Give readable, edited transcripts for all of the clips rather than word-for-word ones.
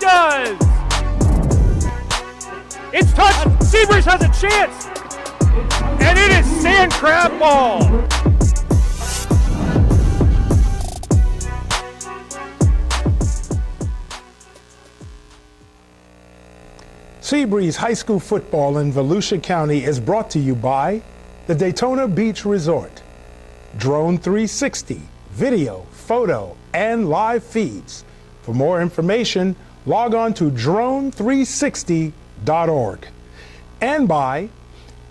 does! It's touched! Seabreeze has a chance! And it is Sandcrab ball! Seabreeze High School football in Volusia County is brought to you by the Daytona Beach Resort, Drone 360, video, photo, and live feeds. For more information, log on to drone360.org. And by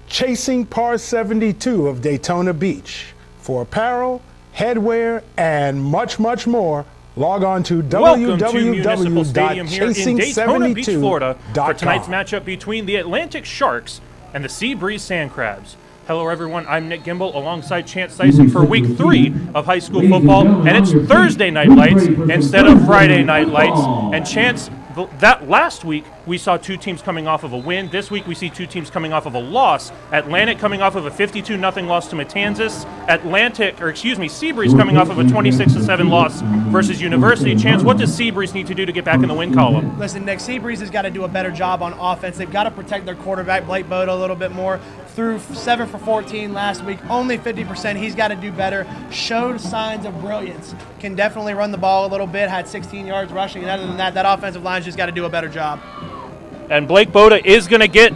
Chasing Par 72 of Daytona Beach. For apparel, headwear, and much, much more, log on to www.chasing72.com. For tonight's matchup between the Atlantic Sharks and the Seabreeze Sandcrabs. Hello everyone, I'm Nick Gimbel alongside Chance Tyson for week 3 of high school football, and it's Thursday night lights instead of Friday night lights. And Chance, that last week we saw two teams coming off of a win. This week we see two teams coming off of a loss. Atlantic coming off of a 52-0 loss to Matanzas. Seabreeze coming off of a 26-7 loss versus University. Chance, what does Seabreeze need to do to get back in the win column? Listen, Nick, Seabreeze has got to do a better job on offense. They've got to protect their quarterback, Blake Boda, a little bit more. Threw 7 for 14 last week, only 50%. He's got to do better. Showed signs of brilliance. Can definitely run the ball a little bit, had 16 yards rushing. And other than that, that offensive line's just got to do a better job. And Blake Boda is going to get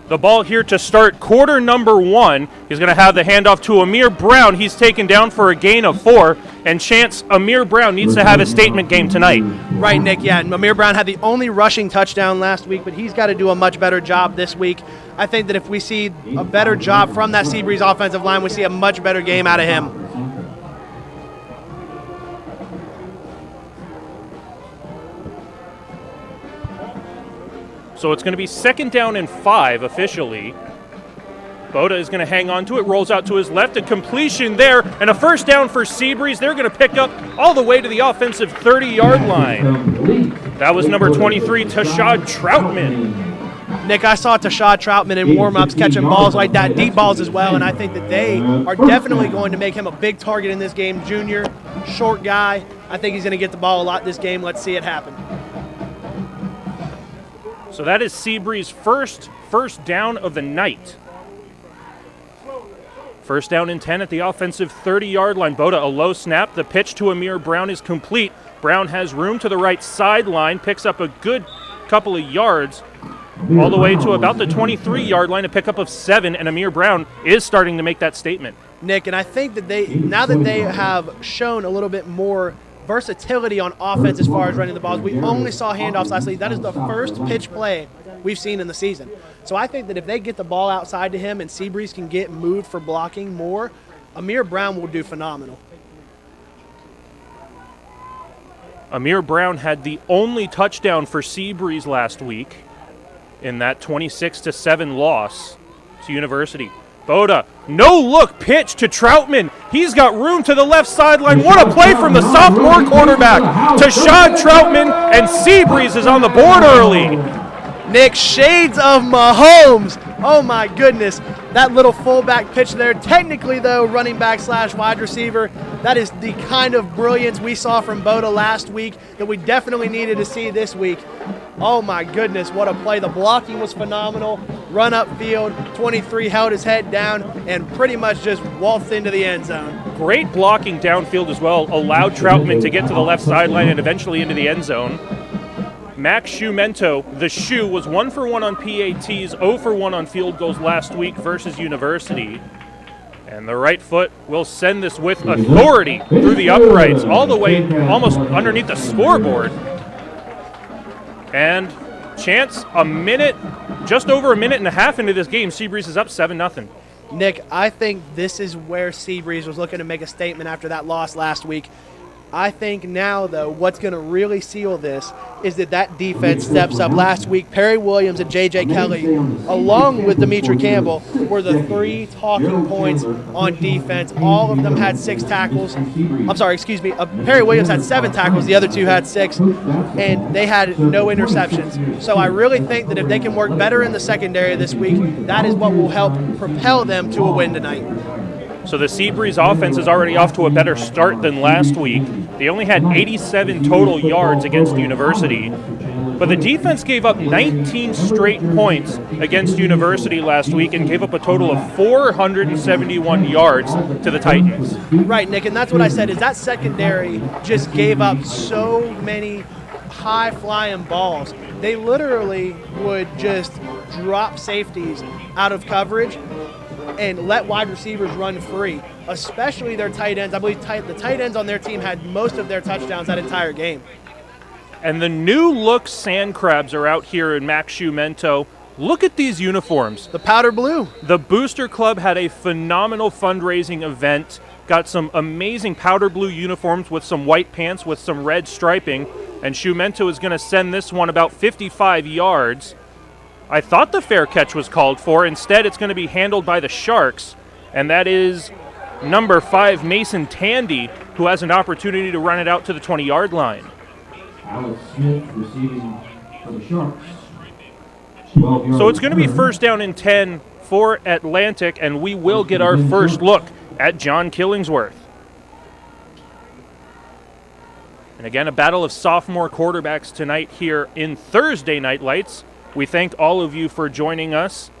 the ball here to start quarter number 1. He's going to have the handoff to Amir Brown. He's taken down for a gain of 4. And Chance, Amir Brown needs to have a statement game tonight. Right, Nick, yeah. And Amir Brown had the only rushing touchdown last week, but he's got to do a much better job this week. I think that if we see a better job from that Seabreeze offensive line, we see a much better game out of him. So it's going to be 2nd down and 5 officially. Boda is going to hang on to it, rolls out to his left, a completion there, and a first down for Seabreeze. They're going to pick up all the way to the offensive 30-yard line. That was number 23, Tashad Troutman. Nick, I saw Tashad Troutman in warm-ups catching balls like that, deep balls as well, and I think that they are definitely going to make him a big target in this game. Junior, short guy. I think he's going to get the ball a lot this game. Let's see it happen. So that is Seabreeze's first down of the night. First down and 10 at the offensive 30-yard line. Boda, a low snap. The pitch to Amir Brown is complete. Brown has room to the right sideline, picks up a good couple of yards, all the way to about the 23-yard line, a pickup of 7, and Amir Brown is starting to make that statement. Nick, and I think that now that they have shown a little bit more versatility on offense as far as running the balls. We only saw handoffs last week. That is the first pitch play we've seen in the season. So I think that if they get the ball outside to him and Seabreeze can get moved for blocking more, Amir Brown will do phenomenal. Amir Brown had the only touchdown for Seabreeze last week in that 26-7 loss to University. Boda, no-look pitch to Troutman. He's got room to the left sideline. What a play from the sophomore quarterback. Tashad Troutman, and Seabreeze is on the board early. Nick, shades of Mahomes. Oh, my goodness. That little fullback pitch there. Technically, though, running back / wide receiver. That is the kind of brilliance we saw from Boda last week that we definitely needed to see this week. Oh, my goodness, what a play. The blocking was phenomenal. Run up field, 23 held his head down and pretty much just waltzed into the end zone. Great blocking downfield as well. Allowed Troutman to get to the left sideline and eventually into the end zone. Max Shoemento, the Shoe, was 1 for 1 on PATs, 0 for 1 on field goals last week versus University. And the right foot will send this with authority through the uprights, all the way almost underneath the scoreboard. And Chance, just over a minute and a half into this game, Seabreeze is up 7-0. Nick, I think this is where Seabreeze was looking to make a statement after that loss last week. I think now, though, what's going to really seal this is that defense steps up. Last week, Perry Williams and J.J. Kelly, along with Demetri Campbell, were the 3 talking points on defense. All of them had 6 tackles. Perry Williams had 7 tackles. The other 2 had 6, and they had no interceptions. So I really think that if they can work better in the secondary this week, that is what will help propel them to a win tonight. So the Seabreeze offense is already off to a better start than last week. They only had 87 total yards against University, but the defense gave up 19 straight points against University last week and gave up a total of 471 yards to the Titans. Right, Nick, and that's what I said, is that secondary just gave up so many high-flying balls. They literally would just drop safeties out of coverage and let wide receivers run free, especially their tight ends. I believe the tight ends on their team had most of their touchdowns that entire game. And the new look Sandcrabs are out here in Max Shumento. Look at these uniforms. The powder blue. The Booster Club had a phenomenal fundraising event, got some amazing powder blue uniforms with some white pants with some red striping, and Shumento is going to send this one about 55 yards. I thought the fair catch was called for. Instead, it's going to be handled by the Sharks, and that is number 5, Mason Tandy, who has an opportunity to run it out to the 20-yard line. Alex Smith receiving for the Sharks. 12 yards. So it's going to be first down and 10 for Atlantic, and we will get our first look at John Killingsworth. And again, a battle of sophomore quarterbacks tonight here in Thursday Night Lights. We thank all of you for joining us.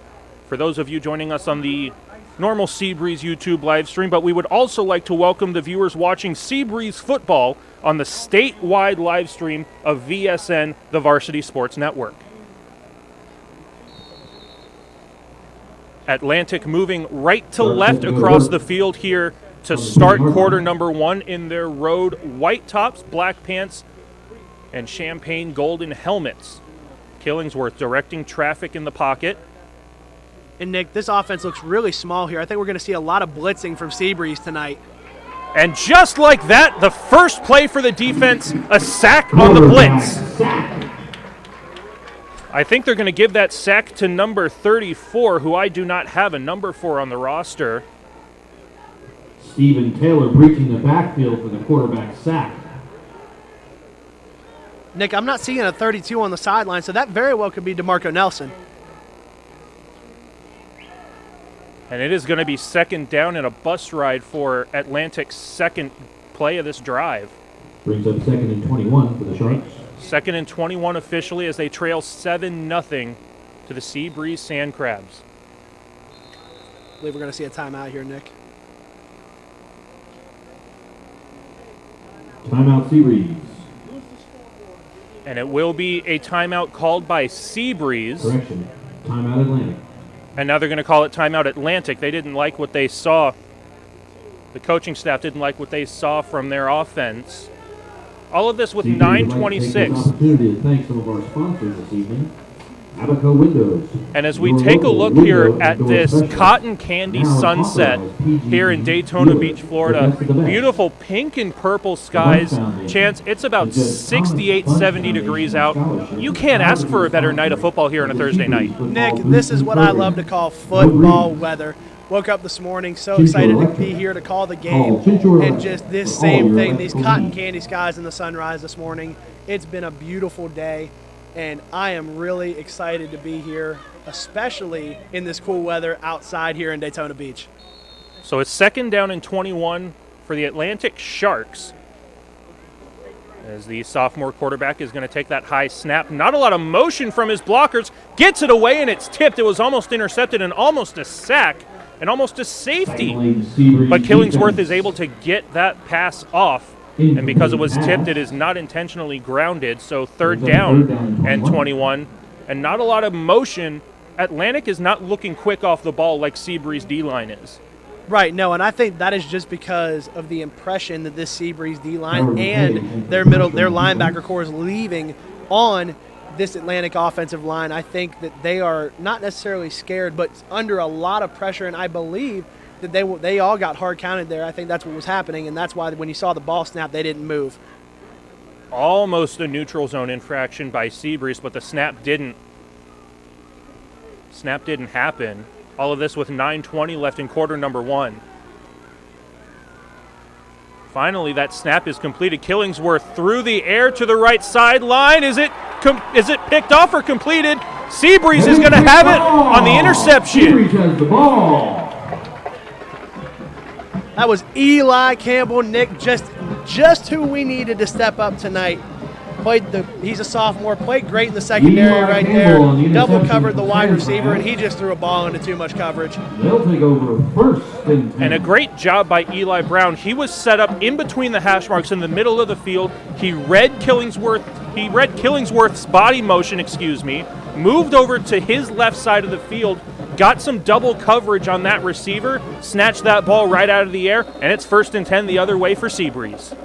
For those of you joining us on the normal Seabreeze YouTube live stream, but we would also like to welcome the viewers watching Seabreeze football on the statewide live stream of VSN, the Varsity Sports Network. Atlantic moving right to left across the field here to start quarter number 1 in their road white tops, black pants, and champagne golden helmets. Killingsworth directing traffic in the pocket. And Nick, this offense looks really small here. I think we're going to see a lot of blitzing from Seabreeze tonight. And just like that, the first play for the defense, a sack on the blitz. I think they're going to give that sack to number 34, who I do not have a number for on the roster. Stephen Taylor breaching the backfield for the quarterback sack. Nick, I'm not seeing a 32 on the sideline, so that very well could be DeMarco Nelson. And it is going to be second down and a bus ride for Atlantic's second play of this drive. Brings up 2nd and 21 for the Sharks. 2nd and 21 officially as they trail 7-0 to the Seabreeze Sandcrabs. I believe we're going to see a timeout here, Nick. Timeout Seabreeze. And it will be a timeout called by Seabreeze. Correction. Timeout Atlantic. And now they're going to call it timeout Atlantic. They didn't like what they saw. The coaching staff didn't like what they saw from their offense. All of this with 9:26. Opportunity to thank some of our sponsors this evening. Abaco Windows. And as we take a look here at this cotton candy sunset here in Daytona Beach, Florida, beautiful pink and purple skies. Chance, it's about 68, 70 degrees out. You can't ask for a better night of football here on a Thursday night. Nick, this is what I love to call football weather. Woke up this morning so excited to be here to call the game, and just this same thing, these cotton candy skies and the sunrise this morning. It's been a beautiful day, and I am really excited to be here, especially in this cool weather outside here in Daytona Beach. So it's second down and 21 for the Atlantic Sharks, as the sophomore quarterback is going to take that high snap. Not a lot of motion from his blockers. Gets it away, and it's tipped. It was almost intercepted and almost a sack and almost a safety. But Killingsworth is able to get that pass off, and because it was tipped, it is not intentionally grounded. So third down and 21, and not a lot of motion. Atlantic is not looking quick off the ball like Seabreeze D-line is. Right, no, and I think that is just because of the impression that this Seabreeze D-line and their linebacker core is leaving on this Atlantic offensive line. I think that they are not necessarily scared, but under a lot of pressure, and I believe that they all got hard counted there. I think that's what was happening, and that's why when you saw the ball snap, they didn't move. Almost a neutral zone infraction by Seabreeze, but the snap didn't happen. All of this with 9:20 left in quarter number 1. Finally, that snap is completed. Killingsworth through the air to the right sideline. Is it picked off or completed? Seabreeze is going to have it on the interception. Seabreeze has the ball. That was Eli Campbell, Nick, just who we needed to step up tonight. He's a sophomore, played great in the secondary right there, double covered the wide receiver, and he just threw a ball into too much coverage. They'll take over first and 10. And a great job by Eli Brown. He was set up in between the hash marks in the middle of the field. He read Killingsworth's body motion, moved over to his left side of the field, got some double coverage on that receiver, snatched that ball right out of the air, and it's 1st and 10 the other way for Seabreeze.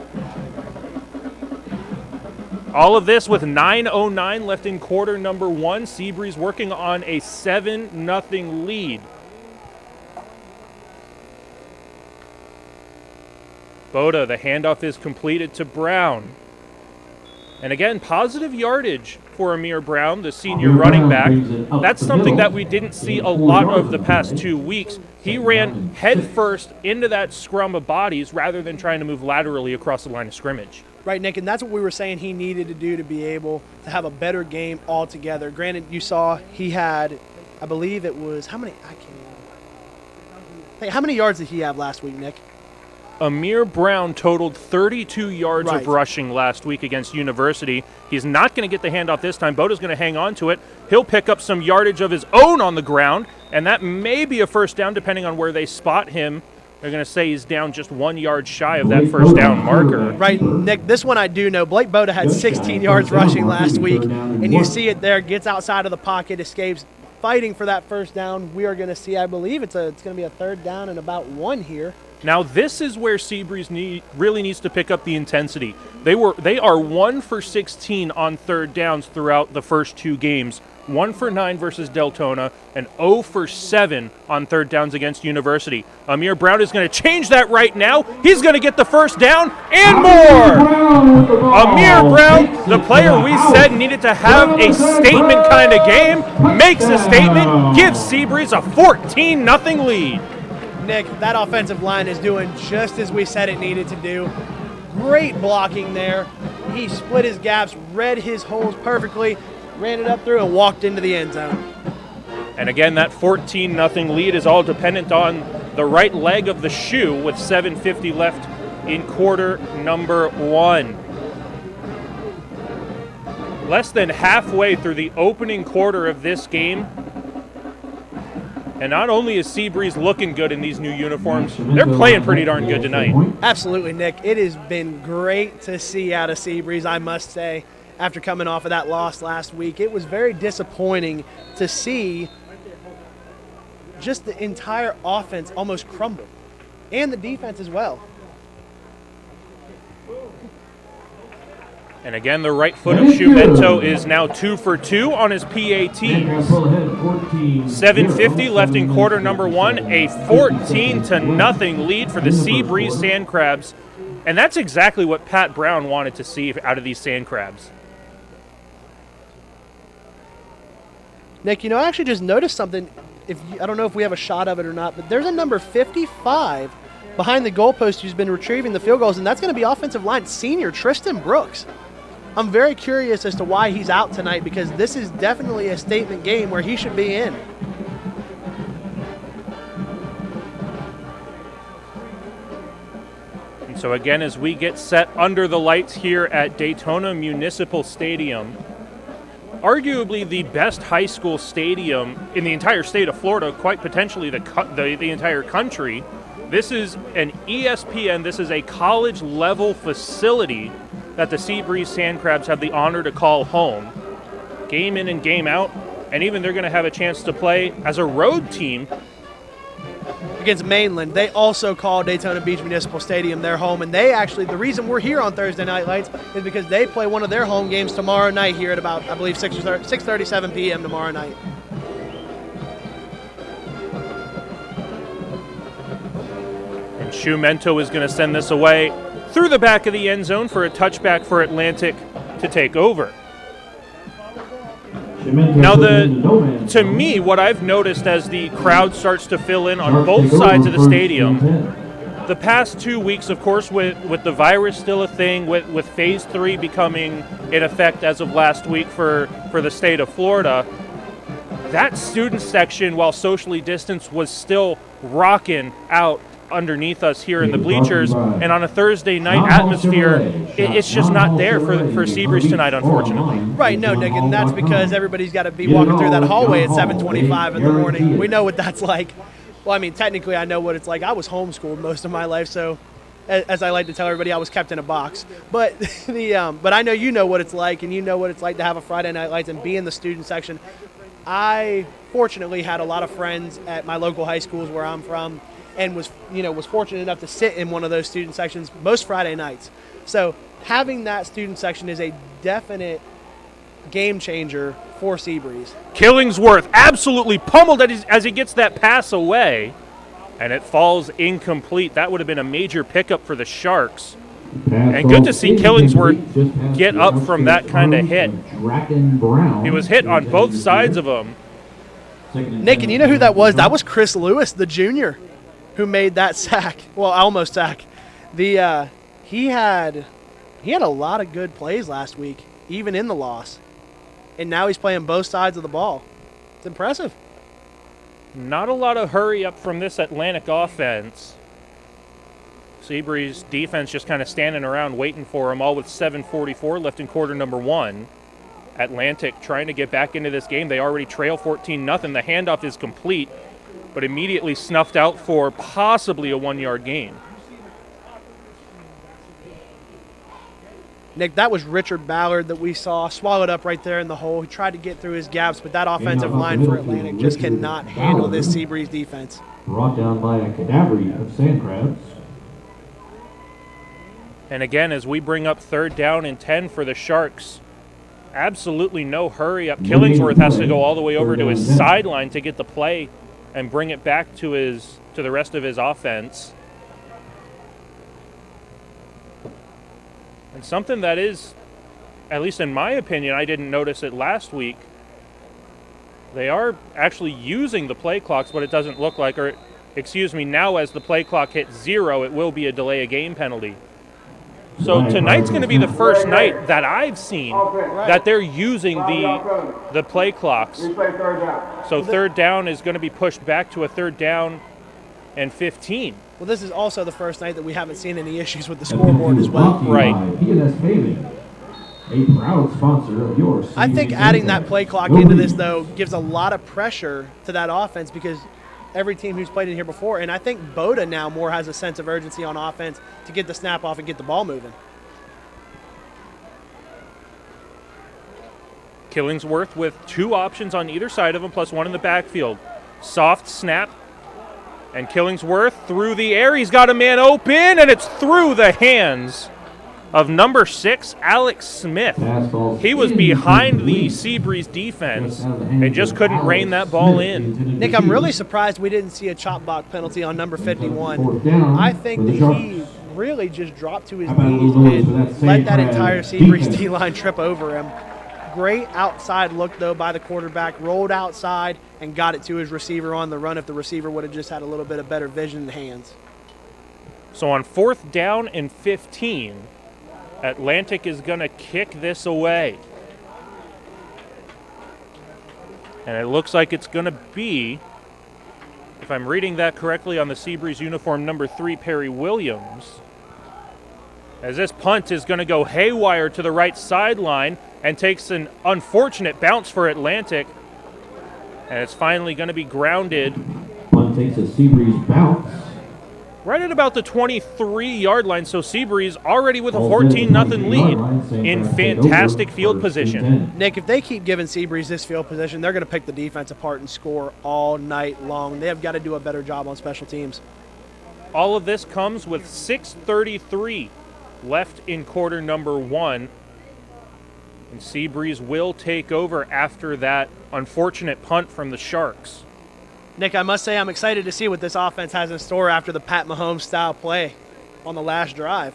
All of this with 9:09 left in quarter number 1. Seabreeze working on a 7-0 lead. Boda, the handoff is completed to Brown. And again, positive yardage for Amir Brown, the senior running back. That's something that we didn't see a lot of the past 2 weeks. He ran headfirst into that scrum of bodies rather than trying to move laterally across the line of scrimmage. Right, Nick, and that's what we were saying he needed to do to be able to have a better game altogether. Granted, you saw he had, I believe it was, how many yards did he have last week, Nick? Amir Brown totaled 32 yards of rushing last week against University. He's not going to get the handoff this time. Boda's going to hang on to it. He'll pick up some yardage of his own on the ground, and that may be a first down depending on where they spot him. They're going to say he's down just 1 yard shy of that first down marker. Right, Nick, this one I do know. Blake Boda had 16 yards rushing last week, and you see it there, gets outside of the pocket, escapes, fighting for that first down. We are going to see, I believe it's going to be a 3rd down and about 1 here. Now this is where Seabreeze really needs to pick up the intensity. They are 1 for 16 on 3rd downs throughout the first 2 games. 1 for 9 versus Deltona, and 0 for 7 on 3rd downs against University. Amir Brown is going to change that right now. He's going to get the first down and more. Amir Brown, the player we said needed to have a statement kind of game, makes a statement, gives Seabreeze a 14-0 lead. Nick, that offensive line is doing just as we said it needed to do. Great blocking there. He split his gaps, read his holes perfectly, ran it up through, and walked into the end zone. And again, that 14-0 lead is all dependent on the right leg of the shoe with 7:50 left in quarter number 1. Less than halfway through the opening quarter of this game. And not only is Seabreeze looking good in these new uniforms, they're playing pretty darn good tonight. Absolutely, Nick. It has been great to see out of Seabreeze, I must say, after coming off of that loss last week. It was very disappointing to see just the entire offense almost crumble, and the defense as well. And again, the right foot of Shumento is now 2 for 2 on his PATs. 7:50 left in quarter number 1, a 14-0 lead for the Seabreeze Sandcrabs. And that's exactly what Pat Brown wanted to see out of these Sandcrabs. Nick, I actually just noticed something. I don't know if we have a shot of it or not, but there's a number 55 behind the goalpost who's been retrieving the field goals, and that's going to be offensive line senior Tristan Brooks. I'm very curious as to why he's out tonight, because this is definitely a statement game where he should be in. And so again, as we get set under the lights here at Daytona Municipal Stadium, arguably the best high school stadium in the entire state of Florida, quite potentially the entire country. This is an ESPN, this is a college-level facility that the Seabreeze Sandcrabs have the honor to call home. Game in and game out, and even they're going to have a chance to play as a road team against Mainland. They also call Daytona Beach Municipal Stadium their home, and they actually, the reason we're here on Thursday Night Lights is because they play one of their home games tomorrow night here at about, I believe, 6:37 p.m. tomorrow night. And Shumento is going to send this away through the back of the end zone for a touchback for Atlantic to take over. Now, to me, what I've noticed as the crowd starts to fill in on both sides of the stadium, the past 2 weeks, of course, with the virus still a thing, with Phase 3 becoming in effect as of last week for the state of Florida, that student section, while socially distanced, was still rocking out underneath us here in the bleachers, and on a Thursday night atmosphere, it's just not there for Seabreeze tonight, unfortunately. Right, no, Nick, and that's because everybody's got to be walking through that hallway at 7:25 in the morning. We know what that's like. Well, I mean, technically, I know what it's like. I was homeschooled most of my life, so as I like to tell everybody, I was kept in a box. But but I know you know what it's like, and you know what it's like to have a Friday Night Lights and be in the student section. I fortunately had a lot of friends at my local high schools where I'm from, and was fortunate enough to sit in one of those student sections most Friday nights. So having that student section is a definite game changer for Seabreeze. Killingsworth absolutely pummeled as he gets that pass away, and it falls incomplete. That would have been a major pickup for the Sharks. And good to see Killingsworth get up from that kind of hit. He was hit on both sides of him. Nick, and you know who that was? That was Chris Lewis, the junior, who made that sack. Well, almost sack. He had a lot of good plays last week, even in the loss. And now he's playing both sides of the ball. It's impressive. Not a lot of hurry up from this Atlantic offense. Seabreeze defense just kind of standing around waiting for him, all with 7:44 left in quarter number 1. Atlantic trying to get back into this game. They already trail 14-0. The handoff is complete, but immediately snuffed out for possibly a 1-yard gain. Nick, that was Richard Ballard that we saw swallowed up right there in the hole. He tried to get through his gaps, but that offensive line for Atlantic just cannot handle this Seabreeze defense. Brought down by a cadaver of Sandcrabs. And again, as we bring up 3rd down and 10 for the Sharks, absolutely no hurry up. Killingsworth has to go all the way over to his sideline to get the play and bring it back to the rest of his offense. And something that is, at least in my opinion, I didn't notice it last week, they are actually using the play clocks, but it doesn't look like, or excuse me, now as the play clock hits 0, it will be a delay of game penalty. So tonight's going to be the first night that I've seen that they're using the play clocks. So 3rd down is going to be pushed back to a 3rd down and 15. Well, this is also the first night that we haven't seen any issues with the scoreboard as well. Right. A proud sponsor of yours. I think adding that play clock into this, though, gives a lot of pressure to that offense because every team who's played in here before, and I think Boda now more has a sense of urgency on offense to get the snap off and get the ball moving. Killingsworth with 2 options on either side of him, plus 1 in the backfield. Soft snap. And Killingsworth through the air. He's got a man open, and it's through the hands of number 6, Alex Smith. He was behind the Seabreeze defense and just couldn't rein that ball in. Nick, I'm really surprised we didn't see a chop block penalty on number 51. I think that he really just dropped to his knees and let that entire Seabreeze D-line trip over him. Great outside look, though, by the quarterback. Rolled outside and got it to his receiver on the run if the receiver would have just had a little bit of better vision in hands. So on 4th down and 15, Atlantic is going to kick this away. And it looks like it's going to be, if I'm reading that correctly, on the Seabreeze uniform, number 3, Perry Williams. As this punt is going to go haywire to the right sideline and takes an unfortunate bounce for Atlantic. And it's finally going to be grounded. Punt takes a Seabreeze bounce. Right at about the 23-yard line, so Seabreeze already with a 14-0 lead in fantastic field position. Nick, if they keep giving Seabreeze this field position, they're going to pick the defense apart and score all night long. They have got to do a better job on special teams. All of this comes with 6:33 left in quarter number 1. And Seabreeze will take over after that unfortunate punt from the Sharks. Nick, I must say I'm excited to see what this offense has in store after the Pat Mahomes-style play on the last drive.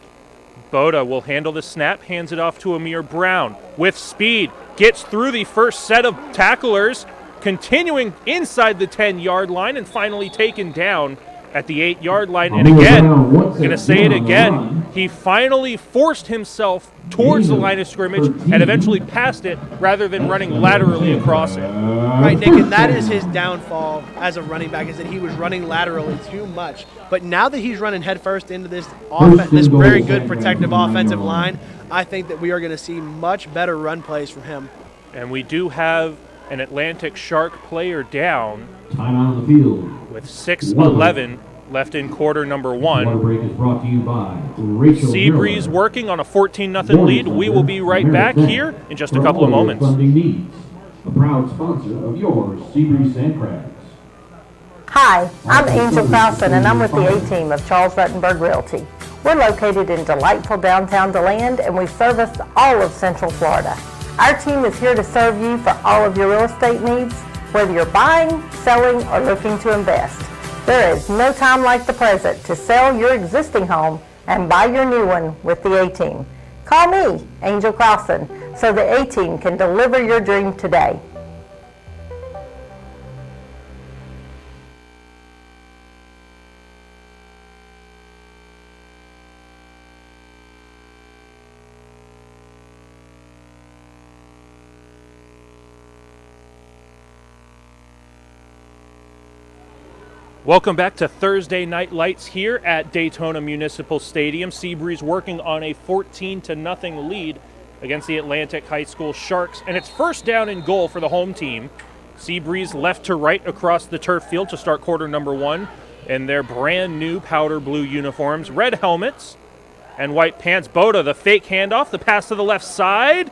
Boda will handle the snap, hands it off to Amir Brown with speed, gets through the first set of tacklers, continuing inside the 10-yard line, and finally taken down at the 8-yard line. And again, I'm going to say it again, He finally forced himself towards the line of scrimmage and eventually passed it rather than running laterally across it. Right, Nick, and that is his downfall as a running back, is that he was running laterally too much. But now that he's running headfirst into this this very good protective offensive line, I think that we are going to see much better run plays from him. And we do have an Atlantic Shark player down Time out on the field. with 6:11 left in quarter number Water 1. break is brought to you by Rachel Seabreeze Miller. working on a 14-0 lead. We will be right back here in just a couple of For all your moments. Funding needs. A proud sponsor of your Seabreeze Sandcrabs. Hi, I'm Angel Crowson, and I'm with the A-Team of Charles Ruttenberg Realty. We're located in delightful downtown DeLand, and we service all of Central Florida. Our team is here to serve you for all of your real estate needs, whether you're buying, selling, or looking to invest. There is no time like the present to sell your existing home and buy your new one with the A-Team. Call me, Angel Crowson, so the A-Team can deliver your dream today. Welcome back to Thursday Night Lights here at Daytona Municipal Stadium. Seabreeze working on a 14-0 lead against the Atlantic High School Sharks, and it's first down and goal for the home team. Seabreeze left to right across the turf field to start quarter number 1 in their brand new powder blue uniforms, red helmets and white pants. Boda, the fake handoff, the pass to the left side,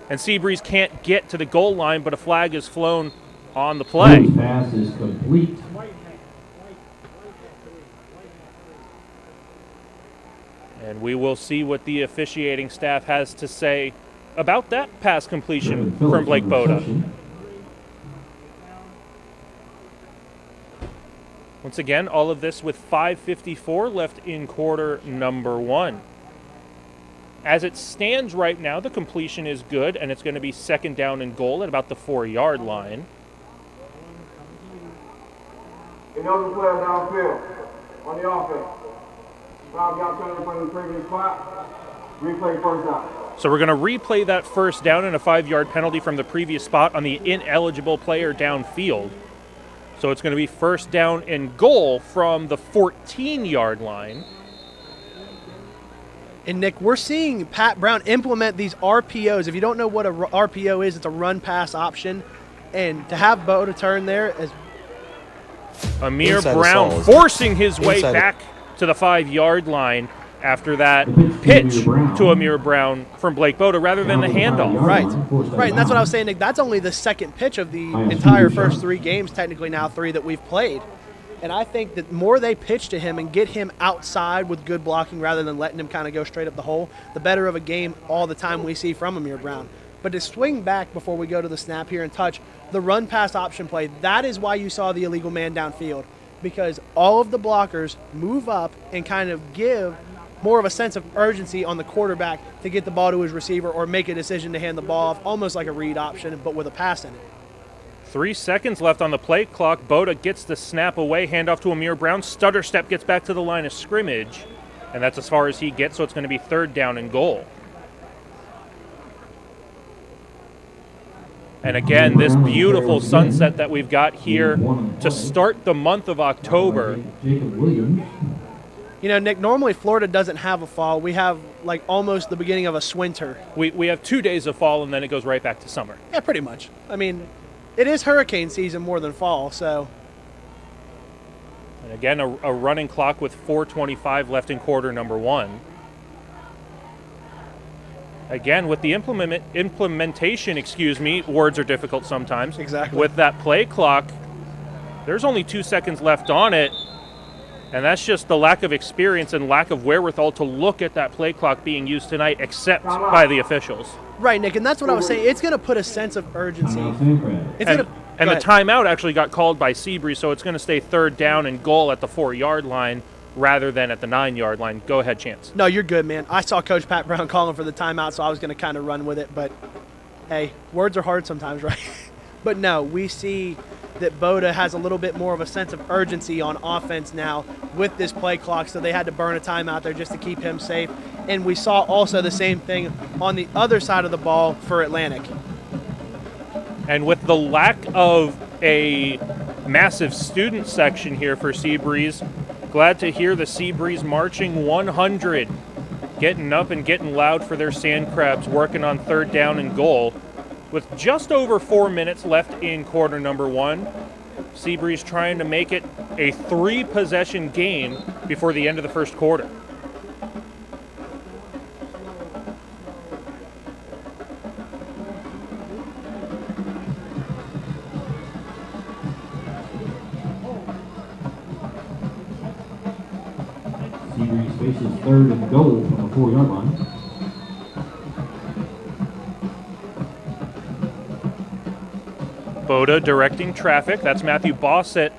and Seabreeze can't get to the goal line, but a flag is flown on the play. First pass is complete. And we will see what the officiating staff has to say about that pass completion from Blake Boda. Once again, all of this with 5:54 left in quarter number 1. As it stands right now, the completion is good, and it's going to be second down and goal at about the 4-yard line. Another player downfield on the offense. 5-yard penalty from the previous spot. Replay first down. So we're going to replay that first down and a 5-yard penalty from the previous spot on the ineligible player downfield. So it's going to be first down and goal from the 14-yard line. And, Nick, we're seeing Pat Brown implement these RPOs. If you don't know what a RPO is, it's a run-pass option. And to have Boda turn there is Amir Inside Brown the Saul, forcing his way inside back to the 5-yard line after that pitch to Amir Brown from Blake Boda rather than the handoff. right. And that's what I was saying, Nick. That's only the second pitch of the entire first 3 games, technically now 3 that we've played. And I think that the more they pitch to him and get him outside with good blocking rather than letting him kind of go straight up the hole, the better of a game all the time we see from Amir Brown. But to swing back before we go to the snap here and touch, the run-pass option play, that is why you saw the illegal man downfield, because all of the blockers move up and kind of give more of a sense of urgency on the quarterback to get the ball to his receiver or make a decision to hand the ball off, almost like a read option, but with a pass in it. 3 seconds left on the play clock. Boda gets the snap away, handoff to Amir Brown. Stutter step gets back to the line of scrimmage, and that's as far as he gets, so it's going to be third down and goal. And again, this beautiful sunset that we've got here to start the month of October. Jacob Williams. You know, Nick, normally Florida doesn't have a fall. We have like almost the beginning of a swinter. We have 2 days of fall, and then it goes right back to summer. Yeah, pretty much. I mean, it is hurricane season more than fall, so. And again, a running clock with 4:25 left in quarter number 1. Again, with the implementation, words are difficult sometimes. Exactly. With that play clock, there's only 2 seconds left on it, and that's just the lack of experience and lack of wherewithal to look at that play clock being used tonight, except by the officials. Right, Nick, and that's what I was saying. It's going to put a sense of urgency. It's And, gonna, and go the ahead. timeout actually got called by Seabreeze, so it's going to stay third down and goal at the 4-yard line rather than at the 9-yard line. Go ahead, Chance. No, you're good, man. I saw Coach Pat Brown calling for the timeout, so I was going to kind of run with it. But, hey, words are hard sometimes, right? But no, we see that Boda has a little bit more of a sense of urgency on offense now with this play clock, so they had to burn a timeout there just to keep him safe. And we saw also the same thing on the other side of the ball for Atlantic. And with the lack of a massive student section here for Seabreeze, glad to hear the Seabreeze marching 100, getting up and getting loud for their Sandcrabs, working on 3rd down and goal. With just over 4 minutes left in quarter number 1, Seabreeze trying to make it a 3-possession game before the end of the first quarter. Seabreeze faces 3rd and goal from the 4-yard line. Boda directing traffic. That's Matthew Bossett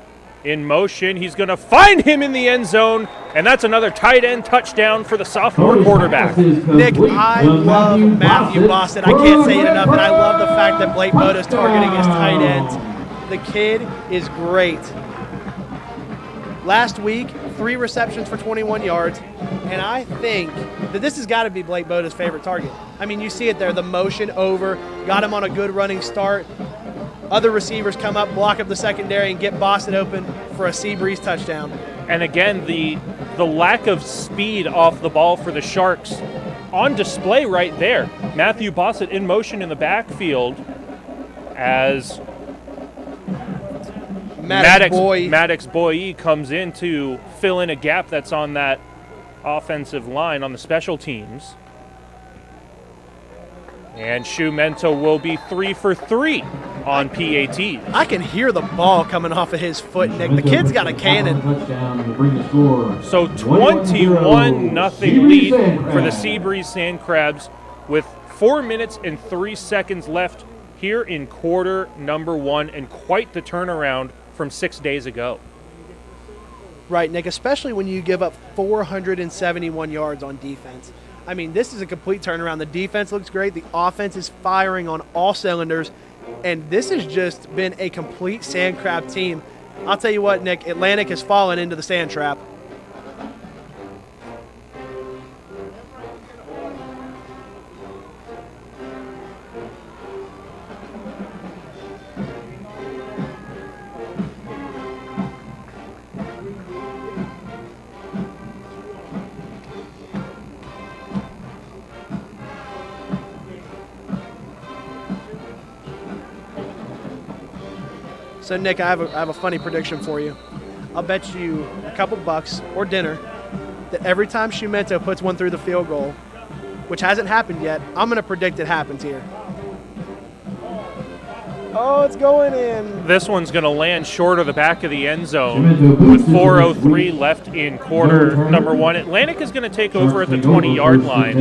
in motion. He's going to find him in the end zone, and that's another tight end touchdown for the sophomore quarterback. Nick, I love Matthew Bossett. I can't say it enough, and I love the fact that Blake Boda's targeting his tight ends. The kid is great. Last week, 3 receptions for 21 yards, and I think that this has got to be Blake Boda's favorite target. I mean, you see it there, the motion over, got him on a good running start. Other receivers come up, block up the secondary, and get Bossett open for a Seabreeze touchdown. And again, the lack of speed off the ball for the Sharks on display right there. Matthew Bossett in motion in the backfield as Maddox Boye comes in to fill in a gap that's on that offensive line on the special teams. And Shumento will be 3 for 3 on PAT. I can hear the ball coming off of his foot, Nick. The kid's got a cannon. So 21-0 lead for the Seabreeze Sandcrabs with 4 minutes and 3 seconds left here in quarter number 1, and quite the turnaround from 6 days ago. Right, Nick, especially when you give up 471 yards on defense. I mean, this is a complete turnaround. The defense looks great. The offense is firing on all cylinders. And this has just been a complete sand crab team. I'll tell you what, Nick, Atlantic has fallen into the sand trap. So, Nick, I have a funny prediction for you. I'll bet you a couple bucks or dinner that every time Shumento puts one through the field goal, which hasn't happened yet, I'm going to predict it happens here. Oh, it's going in. This one's going to land short of the back of the end zone with 4:03 left in quarter number 1. Atlantic is going to take over at the 20-yard line.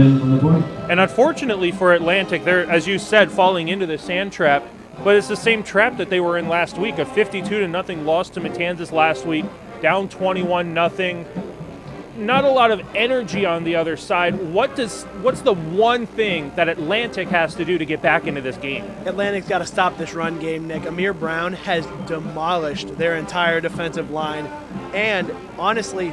And unfortunately for Atlantic, they're, as you said, falling into the sand trap. But it's the same trap that they were in last week, a 52-0 loss to Matanzas last week, down 21-0. Not a lot of energy on the other side. What's the one thing that Atlantic has to do to get back into this game? Atlantic's got to stop this run game, Nick. Amir Brown has demolished their entire defensive line. And honestly,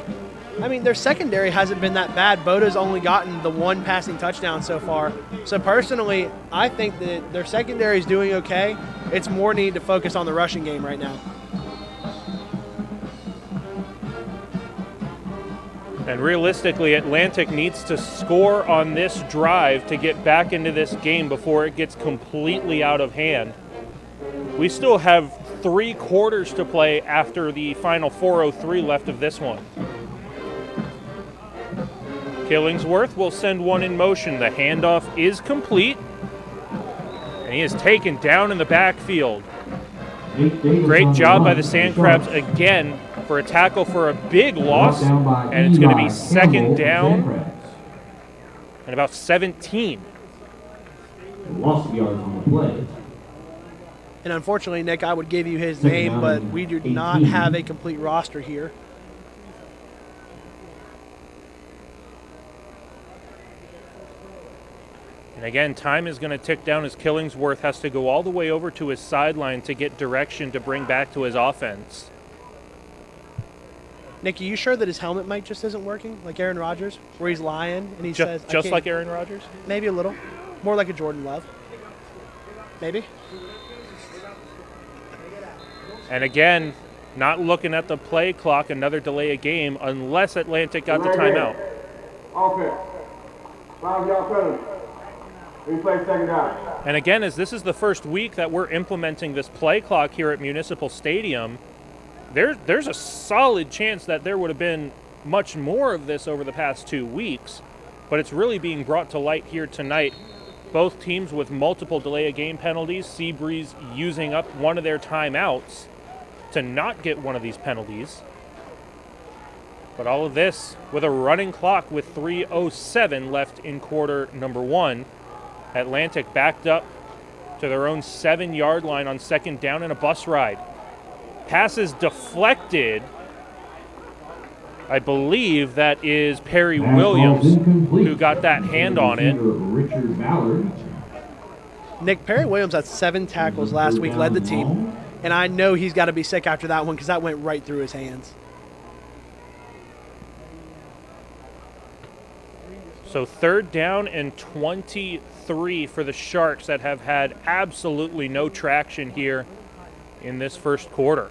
I mean, their secondary hasn't been that bad. Boda's only gotten the 1 passing touchdown so far. So personally, I think that their secondary is doing okay. It's more need to focus on the rushing game right now. And realistically, Atlantic needs to score on this drive to get back into this game before it gets completely out of hand. We still have 3 quarters to play after the final 4:03 left of this one. Killingsworth will send one in motion. The handoff is complete, and he is taken down in the backfield. Great job by the Sandcrabs again for a tackle for a big loss, and it's going to be 2nd down and about 17. Loss of yards on the play. And unfortunately, Nick, I would give you his name, but we do not have a complete roster here. And again, time is going to tick down as Killingsworth has to go all the way over to his sideline to get direction to bring back to his offense. Nick, are you sure that his helmet mic just isn't working, like Aaron Rodgers, where he's lying and he says... Just like Aaron Rodgers? Maybe a little. More like a Jordan Love. Maybe. And again, not looking at the play clock, another delay of game, unless Atlantic got the timeout. Offense. 5-yard penalty. Replay second down. And again, as this is the first week that we're implementing this play clock here at Municipal Stadium, there's a solid chance that there would have been much more of this over the past 2 weeks, but it's really being brought to light here tonight. Both teams with multiple delay of game penalties, Seabreeze using up one of their timeouts to not get one of these penalties. But all of this with a running clock with 3:07 left in quarter number 1. Atlantic backed up to their own 7-yard line on second down in a bus ride. Pass is deflected. I believe that is Perry Williams who got that hand on it. Richard Ballard. Nick, Perry Williams had 7 tackles last week, led the team, and I know he's got to be sick after that one because that went right through his hands. So third down and 23 for the Sharks that have had absolutely no traction here in this first quarter.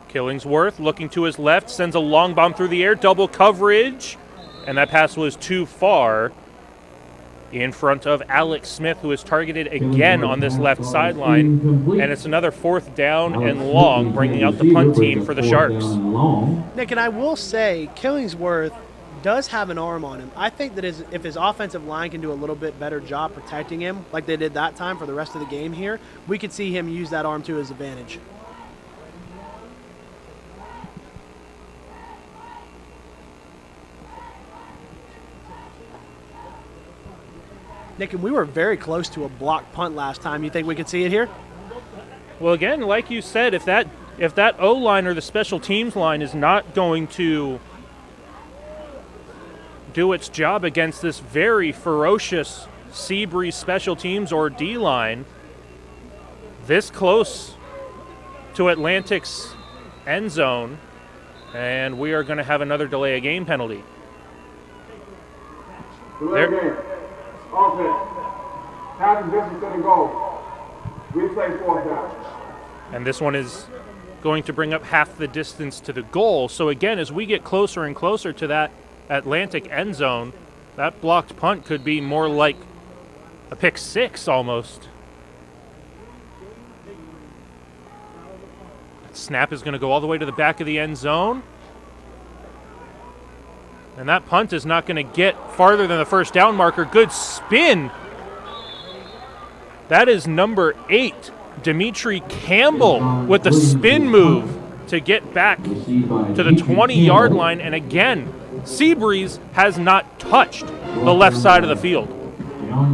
Killingsworth looking to his left, sends a long bomb through the air, double coverage, and that pass was too far in front of Alex Smith, who is targeted again on this left sideline, and it's another fourth down and long, bringing out the punt team for the Sharks. Nick, and I will say, Killingsworth does have an arm on him. I think that if his offensive line can do a little bit better job protecting him, like they did that time for the rest of the game here, we could see him use that arm to his advantage. Nick, and we were very close to a block punt last time. You think we could see it here? Well, again, like you said, if that O-line or the special teams line is not going to do its job against this very ferocious Seabreeze special teams or D-line, this close to Atlantic's end zone, and we are going to have another delay of game penalty. Offense. Half the distance to the goal. Replay fourth down. And this one is going to bring up half the distance to the goal. So again, as we get closer and closer to that Atlantic end zone, that blocked punt could be more like a pick six almost. That snap is going to go all the way to the back of the end zone. And that punt is not going to get farther than the first down marker. Good spin. That is number 8, Dimitri Campbell, with the spin move to get back to the 20-yard line. And again, Seabreeze has not touched the left side of the field.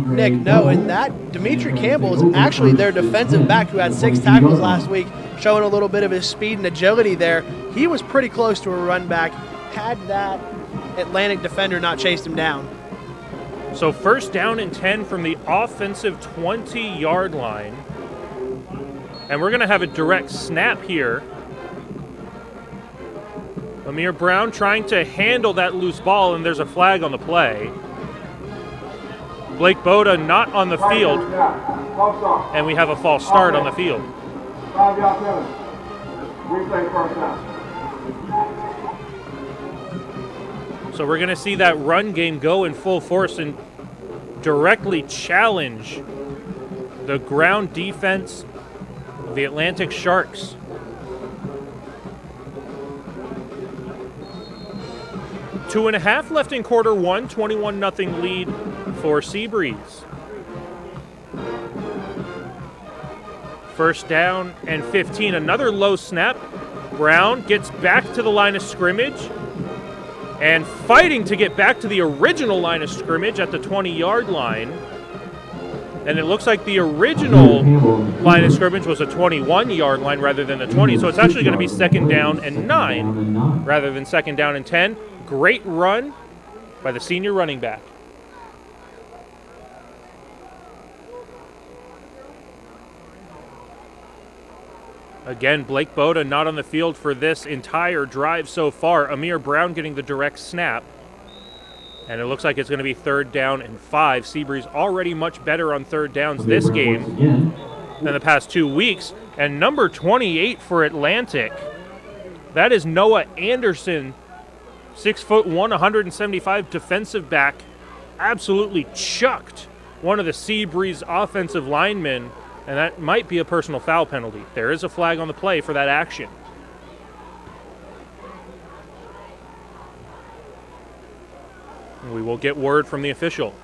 Nick, no, and that Dimitri Campbell is actually their defensive back who had 6 tackles last week, showing a little bit of his speed and agility there. He was pretty close to a run back. Had that Atlantic defender not chased him down. So first down and 10 from the offensive 20-yard line. And we're going to have a direct snap here. Amir Brown trying to handle that loose ball, and there's a flag on the play. Blake Boda not on the field, and we have a false start on the field. 5-yard penalty. Replay first down. So we're going to see that run game go in full force and directly challenge the ground defense of the Atlantic Sharks. Two and a half left in quarter one, 21-0 lead for Seabreeze. First down and 15, another low snap. Brown gets back to the line of scrimmage and fighting to get back to the original line of scrimmage at the 20-yard line. And it looks like the original line of scrimmage was a 21-yard line rather than the 20. So it's actually going to be 2nd down and 9 rather than 2nd down and 10. Great run by the senior running back. Again, Blake Boda not on the field for this entire drive so far. Amir Brown getting the direct snap. And it looks like it's going to be 3rd down and 5. Seabreeze already much better on 3rd downs this game than the past 2 weeks. And number 28 for Atlantic, that is Noah Anderson, 6'1", 175 defensive back. Absolutely chucked one of the Seabreeze offensive linemen, and that might be a personal foul penalty. There is a flag on the play for that action. We will get word from the official.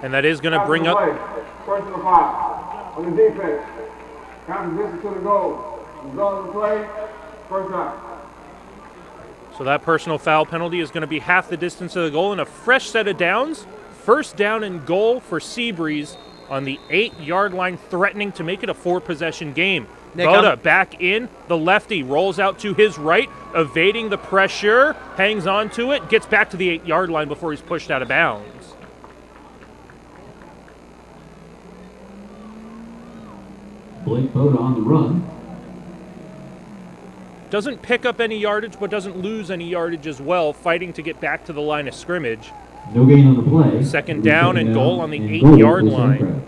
And that is going to bring up... First and 5 on the defense. Counter distance to the goal. Result of the play, first down. So that personal foul penalty is going to be half the distance of the goal and a fresh set of downs. 1st down and goal for Seabreeze on the 8-yard line, threatening to make it a 4-possession game. Boda back in, the lefty rolls out to his right, evading the pressure, hangs on to it, gets back to the 8-yard line before he's pushed out of bounds. Blake Boda on the run. Doesn't pick up any yardage, but doesn't lose any yardage as well, fighting to get back to the line of scrimmage. No gain on the play. 2nd down and goal on the 8-yard line.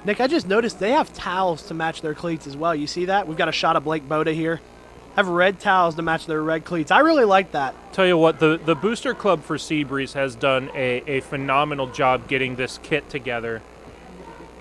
Nick, I just noticed they have towels to match their cleats as well. You see that? We've got a shot of Blake Boda here. Have red towels to match their red cleats. I really like that. Tell you what, the Booster Club for Seabreeze has done a phenomenal job getting this kit together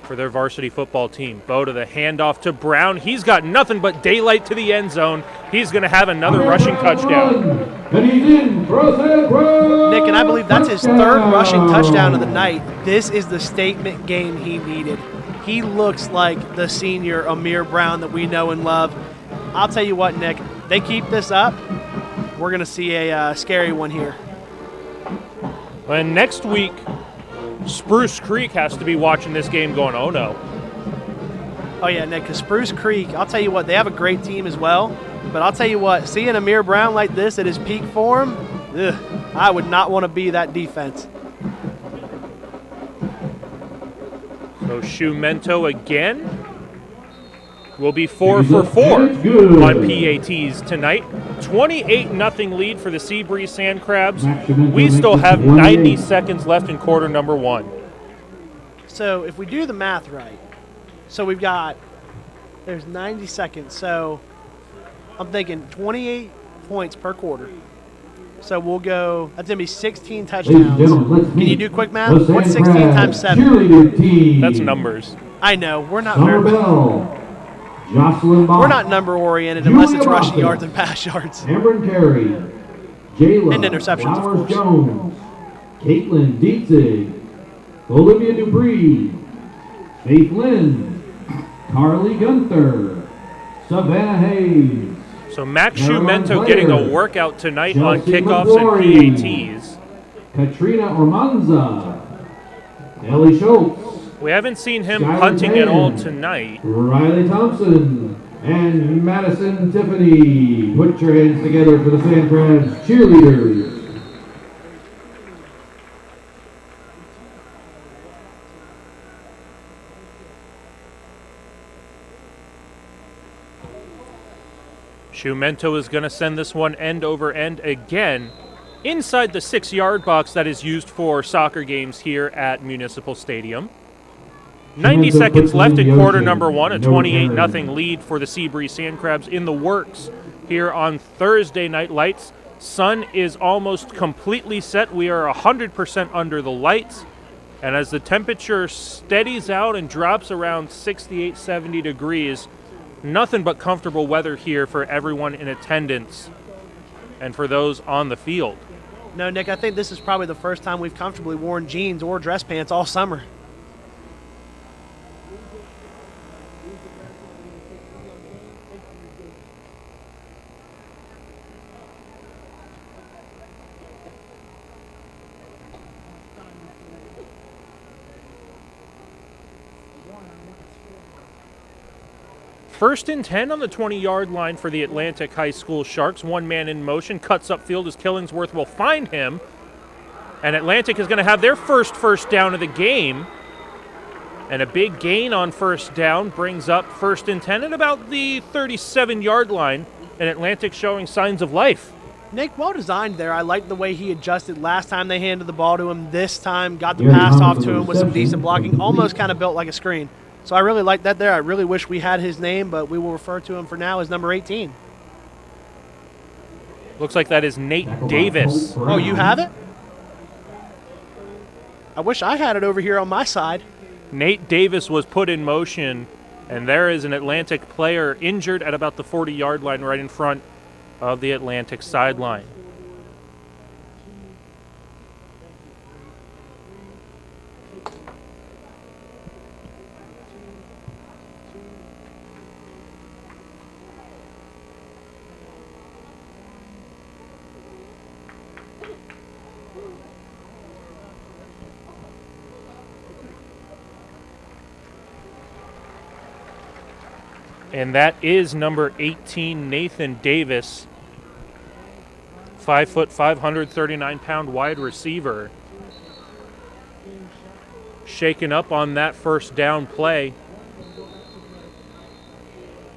for their varsity football team. Boda, the handoff to Brown. He's got nothing but daylight to the end zone. He's going to have another rushing touchdown. And he's in for a Sandcrabs. Nick, and I believe that's his 3rd rushing touchdown of the night. This is the statement game he needed. He looks like the senior Amir Brown that we know and love. I'll tell you what, Nick, they keep this up, we're going to see a scary one here. And next week, Spruce Creek has to be watching this game going, oh no. Oh yeah, Nick, because Spruce Creek, I'll tell you what, they have a great team as well. But I'll tell you what, seeing Amir Brown like this at his peak form, I would not want to be that defense. So Shumento again will be 4 for 4 on PATs tonight. 28-0 lead for the Seabreeze Sandcrabs. We still have 90 seconds left in quarter number 1. So if we do the math right, so we've got, there's 90 seconds. So I'm thinking 28 points per quarter. So we'll go, that's going to be 16 touchdowns. Can you do quick math? What's 16 times 7? That's numbers. I know. We're not We're not number oriented unless it's rushing yards and pass yards. Amber Carey, Jayla, And interceptions, of course. Jones, Caitlin Dietzig, Olivia Dupree, Faith Lynn, Carly Gunther, Savannah Hayes. So Max Shumento getting a workout tonight on kickoffs and PATs. Katrina Ormanza, Ellie Schultz. We haven't seen him Skylar punting Tan, at all tonight. Riley Thompson and Madison Tiffany. Put your hands together for the Sandcrabs cheerleaders. Shumento is going to send this one end over end again inside the 6-yard box that is used for soccer games here at Municipal Stadium. 90 seconds left in quarter number 1, a 28-0 lead for the Seabreeze Sandcrabs in the works here on Thursday Night Lights. Sun is almost completely set. We are 100% under the lights. And as the temperature steadies out and drops around 68, 70 degrees, nothing but comfortable weather here for everyone in attendance and for those on the field. No, Nick, I think this is probably the first time we've comfortably worn jeans or dress pants all summer. First and 10 on the 20-yard line for the Atlantic High School Sharks. One man in motion, cuts upfield as Killingsworth will find him. And Atlantic is going to have their first down of the game. And a big gain on first down brings up first and 10 at about the 37-yard line. And Atlantic showing signs of life. Nick, well designed there. I liked the way he adjusted last time they handed the ball to him. This time got the pass off to him with some decent blocking, almost kind of built like a screen. So I really like that there. I really wish we had his name, but we will refer to him for now as number 18. Looks like that is Nate Davis. Oh, you have it? I wish I had it over here on my side. Nate Davis was put in motion, and there is an Atlantic player injured at about the 40-yard line right in front of the Atlantic sideline. And that is number 18, Nathan Davis, 5 foot, 539-pound wide receiver. Shaken up on that first down play.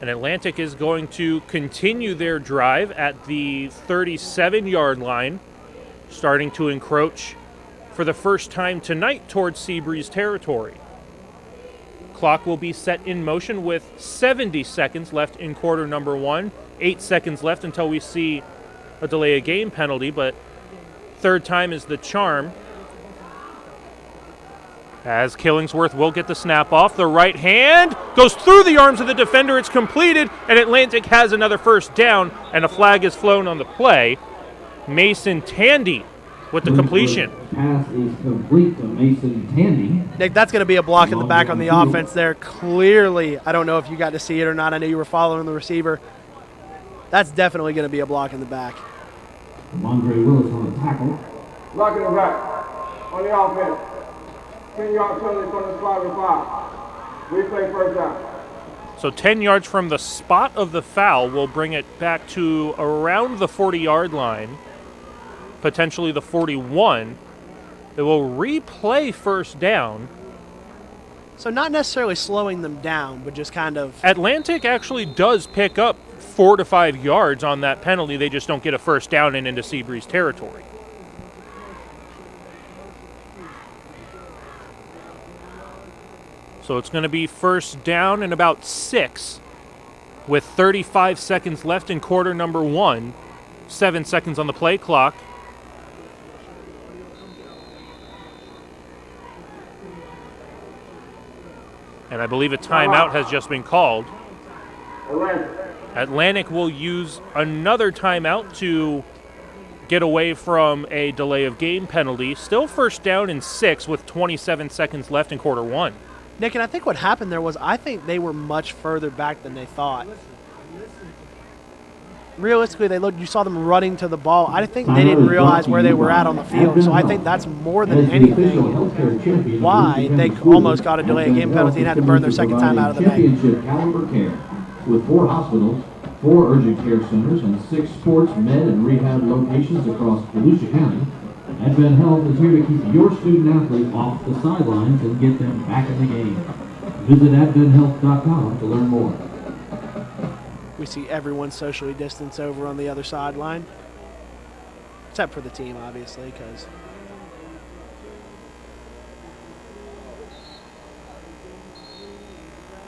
And Atlantic is going to continue their drive at the 37-yard line, starting to encroach for the first time tonight towards Seabreeze territory. Clock will be set in motion with 70 seconds left in quarter number 1. 8 seconds left until we see a delay of game penalty, but third time is the charm. As Killingsworth will get the snap off, the right hand goes through the arms of the defender. It's completed, and Atlantic has another first down, and a flag is flown on the play. Mason Tandy with the completion. Pass is complete to Mason Tandy. Nick, that's going to be a block in the back on the offense there. Clearly, I don't know if you got to see it or not. I know you were following the receiver. That's definitely going to be a block in the back. Andre Willis on the tackle. Block in the back. On the offense. 10-yard penalty from the spot of the foul. Replay first down. So 10 yards from the spot of the foul will bring it back to around the 40-yard line, potentially the 41. It will replay first down. So not necessarily slowing them down, but just kind of... Atlantic actually does pick up 4 to 5 yards on that penalty. They just don't get a first down and into Seabreeze territory. So it's going to be first down and about 6 with 35 seconds left in quarter number 1. 7 seconds on the play clock. And I believe a timeout has just been called. Atlantic will use another timeout to get away from a delay of game penalty. Still first down and 6 with 27 seconds left in quarter 1. Nick, and I think what happened there was I think they were much further back than they thought. Realistically, you saw them running to the ball. I think they didn't realize where they were at on the field. So I think that's more than anything why they almost got a delay of game penalty and had to burn their second time out of the bank. Caliber care with 4 hospitals, 4 urgent care centers, and 6 sports, med, and rehab locations across Volusia County. Advent Health is here to keep your student-athlete off the sidelines and get them back in the game. Visit adventhealth.com to learn more. We see everyone socially distanced over on the other sideline, except for the team, obviously, because...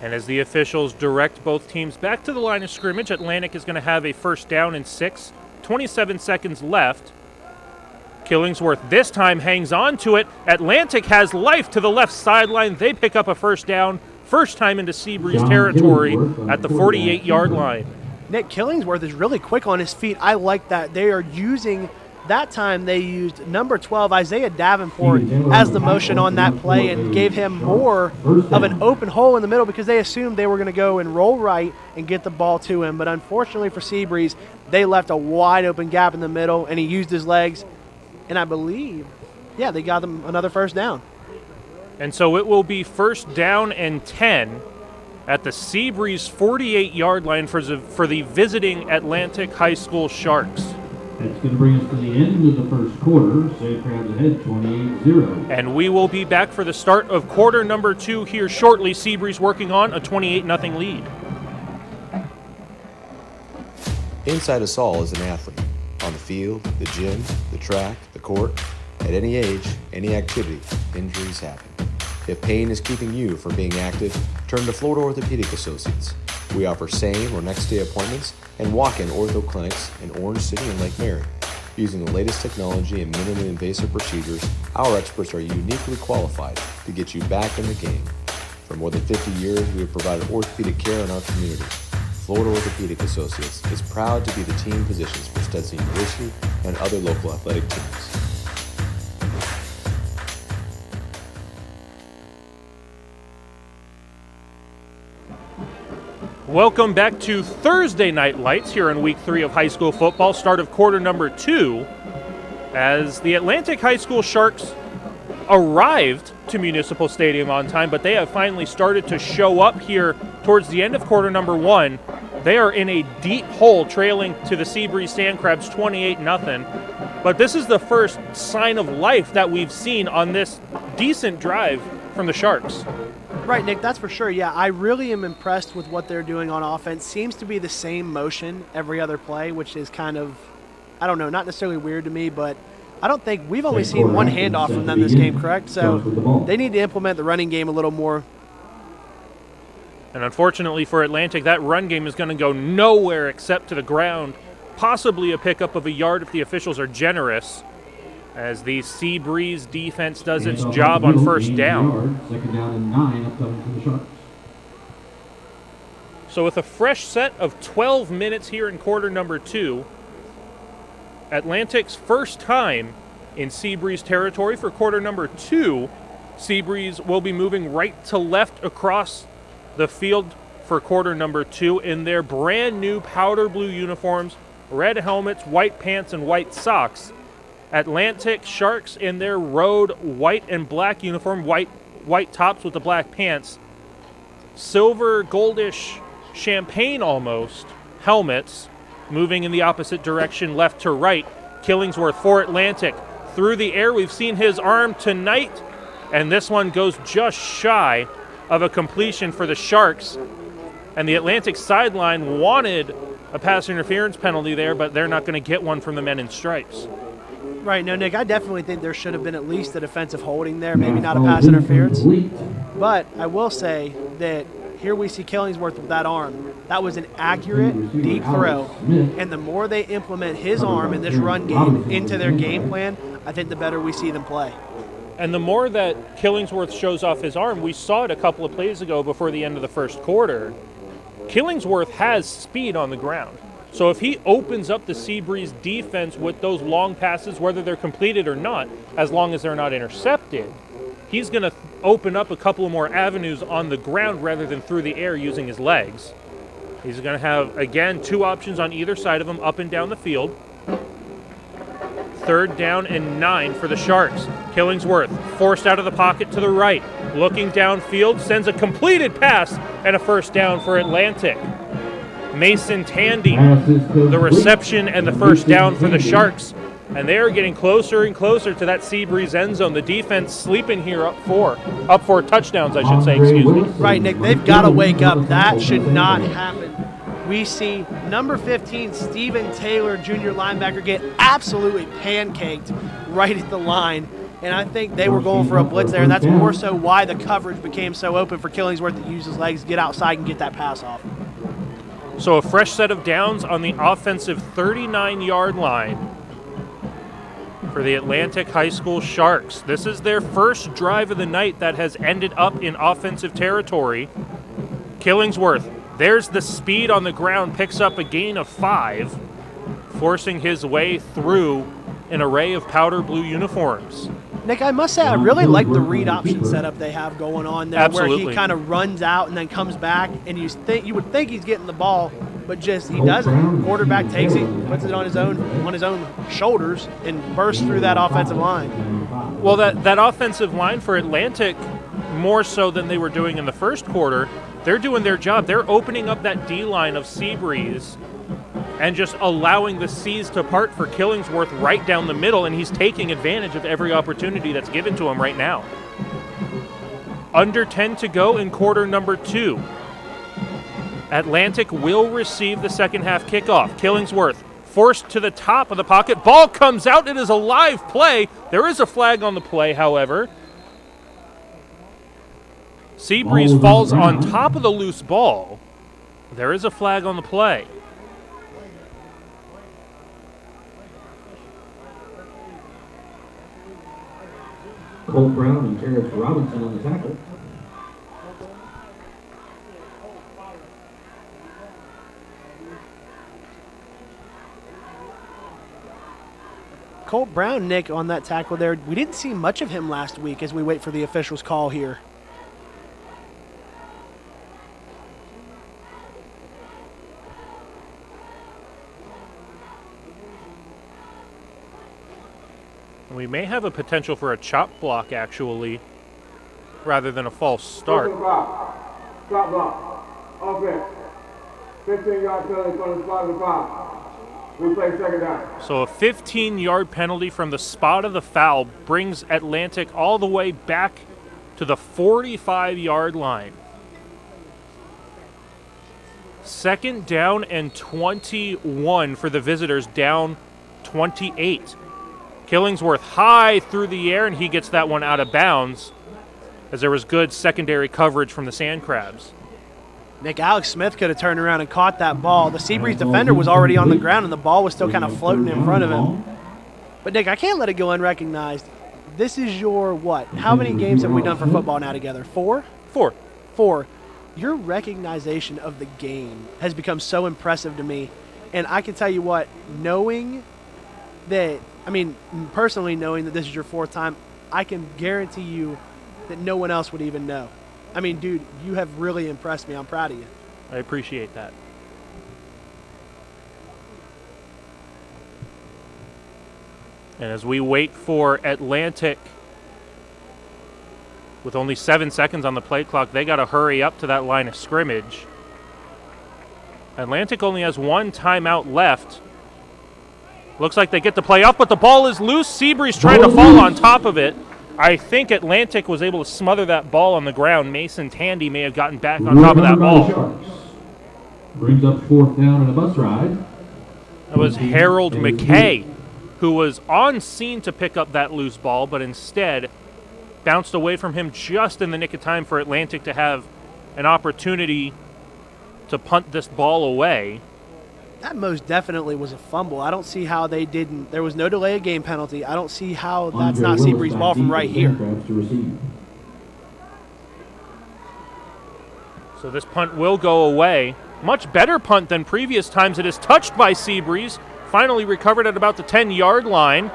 And as the officials direct both teams back to the line of scrimmage, Atlantic is going to have a first down and 6. 27 seconds left. Killingsworth this time hangs on to it. Atlantic has life to the left sideline. They pick up a first down. First time into Seabreeze territory at the 48-yard line. Nick Killingsworth is really quick on his feet. I like that. They are using, that time they used number 12, Isaiah Davenport, as the motion on that play and gave him more of an open hole in the middle because they assumed they were going to go and roll right and get the ball to him. But unfortunately for Seabreeze, they left a wide open gap in the middle and he used his legs. And I believe, yeah, they got them another first down. And so it will be first down and 10 at the Seabreeze 48-yard line for the visiting Atlantic High School Sharks. That's going to bring us to the end of the first quarter. Sandcrabs ahead 28-0. And we will be back for the start of quarter number 2 here shortly. Seabreeze working on a 28-0 lead. Inside us all is an athlete. On the field, the gym, the track, the court. At any age, any activity, injuries happen. If pain is keeping you from being active, turn to Florida Orthopedic Associates. We offer same or next day appointments and walk-in ortho clinics in Orange City and Lake Mary. Using the latest technology and minimally invasive procedures, our experts are uniquely qualified to get you back in the game. For more than 50 years, we have provided orthopedic care in our community. Florida Orthopedic Associates is proud to be the team physicians for Stetson University and other local athletic teams. Welcome back to Thursday Night Lights here in Week 3 of high school football, start of quarter number 2, as the Atlantic High School Sharks arrived to Municipal Stadium on time, but they have finally started to show up here towards the end of quarter number 1. They are in a deep hole trailing to the Seabreeze Sandcrabs 28-0, but this is the first sign of life that we've seen on this decent drive from the Sharks. Right, Nick, that's for sure. Yeah, I really am impressed with what they're doing on offense. Seems to be the same motion every other play, which is kind of, I don't know, not necessarily weird to me, but I don't think we've only seen one handoff from them this game, correct? So they need to implement the running game a little more. And unfortunately for Atlantic, that run game is going to go nowhere except to the ground, possibly a pickup of a yard if the officials are generous, as the Seabreeze defense does its job on first down. Second down and 9 upcoming for the Sharks. So with a fresh set of 12 minutes here in quarter number 2, Atlantic's first time in Seabreeze territory for quarter number 2. Seabreeze will be moving right to left across the field for quarter number 2 in their brand new powder blue uniforms, red helmets, white pants, and white socks. Atlantic Sharks in their road white and black uniform, white tops with the black pants, silver goldish champagne almost helmets, moving in the opposite direction left to right. Killingsworth for Atlantic through the air. We've seen his arm tonight, and this one goes just shy of a completion for the Sharks. And the Atlantic sideline wanted a pass interference penalty there, but they're not going to get one from the men in stripes. Right, no, Nick, I definitely think there should have been at least a defensive holding there, maybe not a pass interference. But I will say that here we see Killingsworth with that arm. That was an accurate, deep throw. And the more they implement his arm in this run game into their game plan, I think the better we see them play. And the more that Killingsworth shows off his arm, we saw it a couple of plays ago before the end of the first quarter. Killingsworth has speed on the ground. So if he opens up the Seabreeze defense with those long passes, whether they're completed or not, as long as they're not intercepted, he's going to open up a couple of more avenues on the ground rather than through the air using his legs. He's going to have, again, 2 options on either side of him, up and down the field. Third down and 9 for the Sharks. Killingsworth forced out of the pocket to the right, looking downfield, sends a completed pass and a first down for Atlantic. Mason Tandy, the reception and the first down for the Sharks. And they are getting closer and closer to that Seabreeze end zone. The defense sleeping here up four touchdowns, I should say, excuse me. Right, Nick, they've got to wake up. That should not happen. We see number 15, Steven Taylor, junior linebacker, get absolutely pancaked right at the line. And I think they were going for a blitz there, and that's more so why the coverage became so open for Killingsworth to use his legs, get outside, and get that pass off. So a fresh set of downs on the offensive 39-yard line for the Atlantic High School Sharks. This is their first drive of the night that has ended up in offensive territory. Killingsworth, there's the speed on the ground, picks up a gain of 5, forcing his way through an array of powder blue uniforms. Nick, I must say I really like the read option setup they have going on there. Absolutely. Where he kind of runs out and then comes back, and you would think he's getting the ball, but just he doesn't. Quarterback takes it, puts it on his own shoulders, and bursts through that offensive line. Well, that offensive line for Atlantic, more so than they were doing in the first quarter, they're doing their job. They're opening up that D-line of Seabreeze and just allowing the C's to part for Killingsworth right down the middle, and he's taking advantage of every opportunity that's given to him right now. Under 10 to go in quarter number 2. Atlantic will receive the second half kickoff. Killingsworth forced to the top of the pocket. Ball comes out. It is a live play. There is a flag on the play, however. Seabreeze falls on top of the loose ball. There is a flag on the play. Cole Brown and Terrence Robinson on the tackle. Colt Brown, Nick, on that tackle there. We didn't see much of him last week as we wait for the official's call here. We may have a potential for a chop block, actually, rather than a false start. Chop block. Offense. 15-yard penalty from the spot of the foul. We play second down. So a 15-yard penalty from the spot of the foul brings Atlantic all the way back to the 45-yard line. Second down and 21 for the visitors, down 28. Killingsworth high through the air, and he gets that one out of bounds as there was good secondary coverage from the Sandcrabs. Nick, Alex Smith could have turned around and caught that ball. The Seabreeze defender was already on the ground, and the ball was still kind of floating in front of him. But, Nick, I can't let it go unrecognized. This is your what? How many games have we done for football now together? 4? 4. Your recognition of the game has become so impressive to me. And I can tell you what, knowing that, personally knowing that this is your 4th time, I can guarantee you that no one else would even know. Dude, you have really impressed me. I'm proud of you. I appreciate that. And as we wait for Atlantic, with only 7 seconds on the play clock, they got to hurry up to that line of scrimmage. Atlantic only has 1 timeout left. Looks like they get the play off, but the ball is loose. Seabreeze trying to fall on top of it. I think Atlantic was able to smother that ball on the ground. Mason Tandy may have gotten back on top of that ball. Brings up 4th down and a bus ride. That was Harold McKay, who was on scene to pick up that loose ball, but instead bounced away from him just in the nick of time for Atlantic to have an opportunity to punt this ball away. That most definitely was a fumble. I don't see how they didn't. There was no delay of game penalty. I don't see how that's not Seabreeze ball from right here. So this punt will go away. Much better punt than previous times. It is touched by Seabreeze. Finally recovered at about the 10-yard line.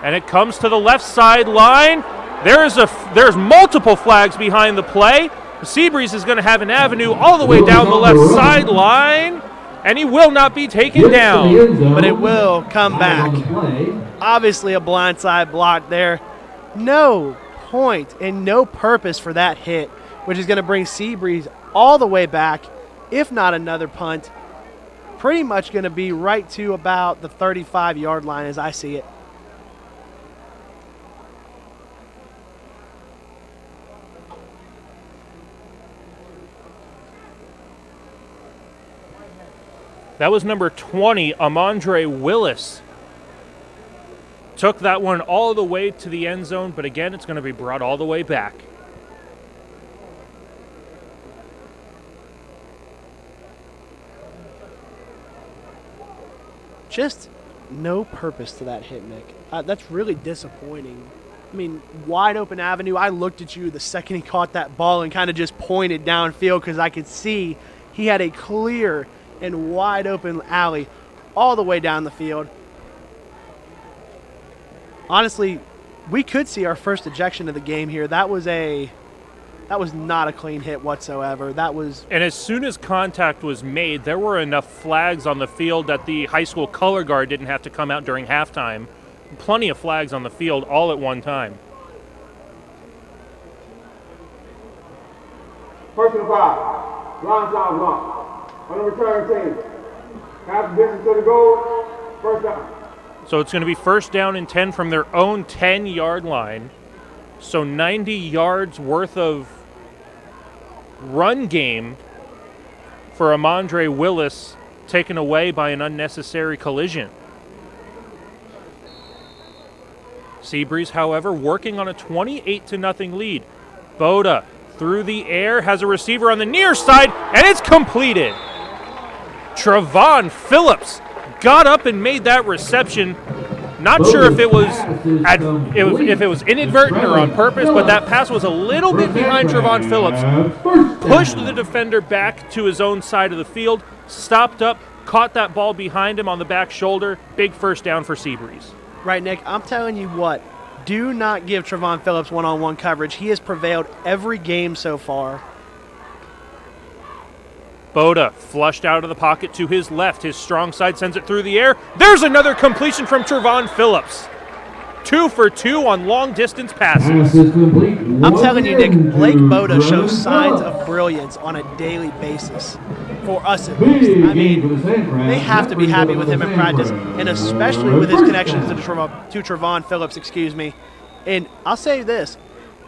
And it comes to the left sideline. There's multiple flags behind the play. Seabreeze is going to have an avenue all the way down the left sideline. And he will not be taken down. But it will come back. Obviously a blindside block there. No point and no purpose for that hit, which is going to bring Seabreeze all the way back, if not another punt. Pretty much going to be right to about the 35-yard line as I see it. That was number 20, Amandre Willis. Took that one all the way to the end zone, but again, it's going to be brought all the way back. Just no purpose to that hit, Nick. That's really disappointing. Wide open avenue. I looked at you the second he caught that ball and kind of just pointed downfield because I could see he had a clear and wide open alley all the way down the field. Honestly, we could see our first ejection of the game here. That was not a clean hit whatsoever. And as soon as contact was made, there were enough flags on the field that the high school color guard didn't have to come out during halftime. Plenty of flags on the field all at one time. First and 5. Blindside block. On the return team. Half the distance to the goal. First down. So it's going to be first down and 10 from their own 10-yard line. So 90 yards worth of run game for Amandre Willis, taken away by an unnecessary collision. Seabreeze, however, working on a 28-0 lead. Boda through the air, has a receiver on the near side, and it's completed. Trevon Phillips got up and made that reception. Not sure if it was inadvertent or on purpose, but that pass was a little bit behind Trevon Phillips. Pushed the defender back to his own side of the field, stopped up, caught that ball behind him on the back shoulder. Big first down for Seabreeze. Right, Nick, I'm telling you what, do not give Trevon Phillips one-on-one coverage. He has prevailed every game so far. Boda flushed out of the pocket to his left. His strong side sends it through the air. There's another completion from Trevon Phillips. 2 for 2 on long-distance passes. I'm telling you, Nick, Blake Boda shows signs of brilliance on a daily basis. For us at least. I mean, they have to be happy with him in practice, and especially with his connections to Trevon Phillips, And I'll say this.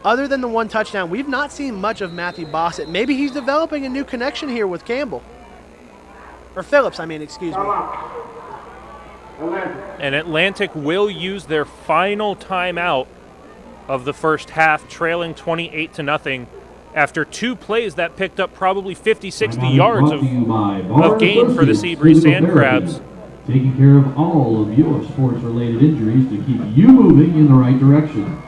Other than the one touchdown, we've not seen much of Matthew Bossett. Maybe he's developing a new connection here with Campbell. Or Phillips, excuse me. And Atlantic will use their final timeout of the first half, trailing 28-0 after 2 plays that picked up probably 50, 60 yards of gain for the Seabreeze Sandcrabs. Taking care of all of your sports-related injuries to keep you moving in the right direction.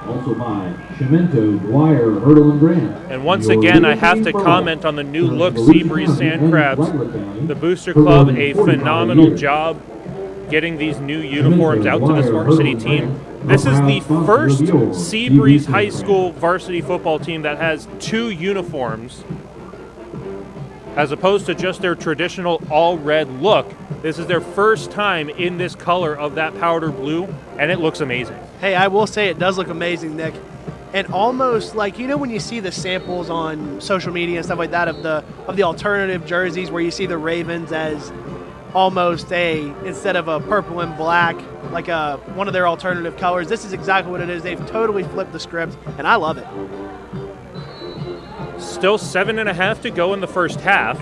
Also by Chimento, Dwyer, Hurdle, and Grant. And once again, I have to comment on the new look Seabreeze Sandcrabs. The Booster Club, a phenomenal job getting these new uniforms out to this varsity team. This is the first Seabreeze High School varsity football team that has 2 uniforms, as opposed to just their traditional all-red look. This is their first time in this color of that powder blue, and it looks amazing. Hey, I will say it does look amazing, Nick. And almost like, when you see the samples on social media and stuff like that of the alternative jerseys where you see the Ravens as almost instead of a purple and black, like one of their alternative colors, this is exactly what it is. They've totally flipped the script, and I love it. Still 7.5 to go in the first half.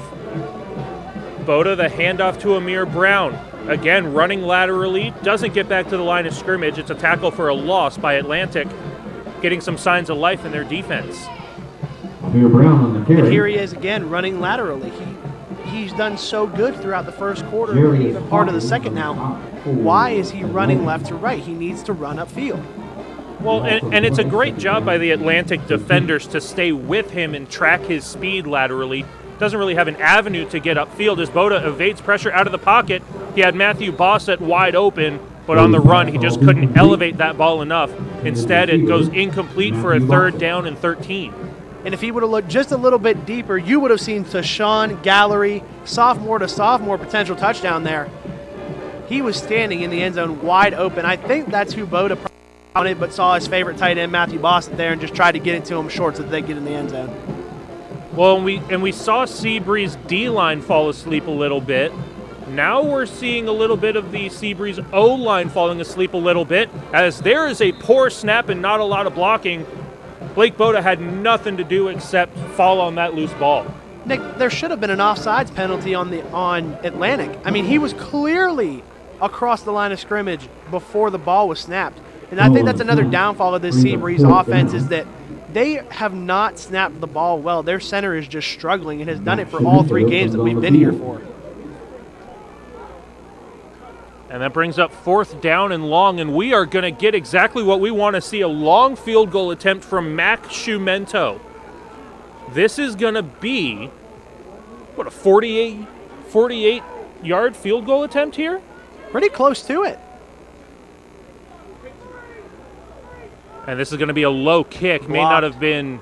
Boda, the handoff to Amir Brown. Again, running laterally, doesn't get back to the line of scrimmage. It's a tackle for a loss by Atlantic, getting some signs of life in their defense. Amir Brown on the carry. And here he is again, running laterally. He's done so good throughout the first quarter, and even part of the second now. Why is he running left to right? He needs to run upfield. Well, and it's a great job by the Atlantic defenders to stay with him and track his speed laterally. Doesn't really have an avenue to get upfield as Boda evades pressure out of the pocket. He had Matthew Bossett wide open, but on the run, he just couldn't elevate that ball enough. Instead, it goes incomplete for a 3rd down and 13. And if he would have looked just a little bit deeper, you would have seen Tashawn Gallery, sophomore to sophomore potential touchdown there. He was standing in the end zone wide open. I think that's who Boda wanted, but saw his favorite tight end, Matthew Bossett, there and just tried to get it to him short so that they get in the end zone. Well, we saw Seabreeze D-line fall asleep a little bit. Now we're seeing a little bit of the Seabreeze O-line falling asleep a little bit, as there is a poor snap and not a lot of blocking. Blake Boda had nothing to do except fall on that loose ball. Nick, there should have been an offsides penalty on Atlantic. He was clearly across the line of scrimmage before the ball was snapped. And I think that's another downfall of this Seabreeze offense is that they have not snapped the ball well. Their center is just struggling and has done it for all 3 games that we've been here for. And that brings up 4th down and long, and we are going to get exactly what we want to see, a long field goal attempt from Mac Chumento. This is going to be, a 48-yard field goal attempt here? Pretty close to it. And this is going to be a low kick. May not have been,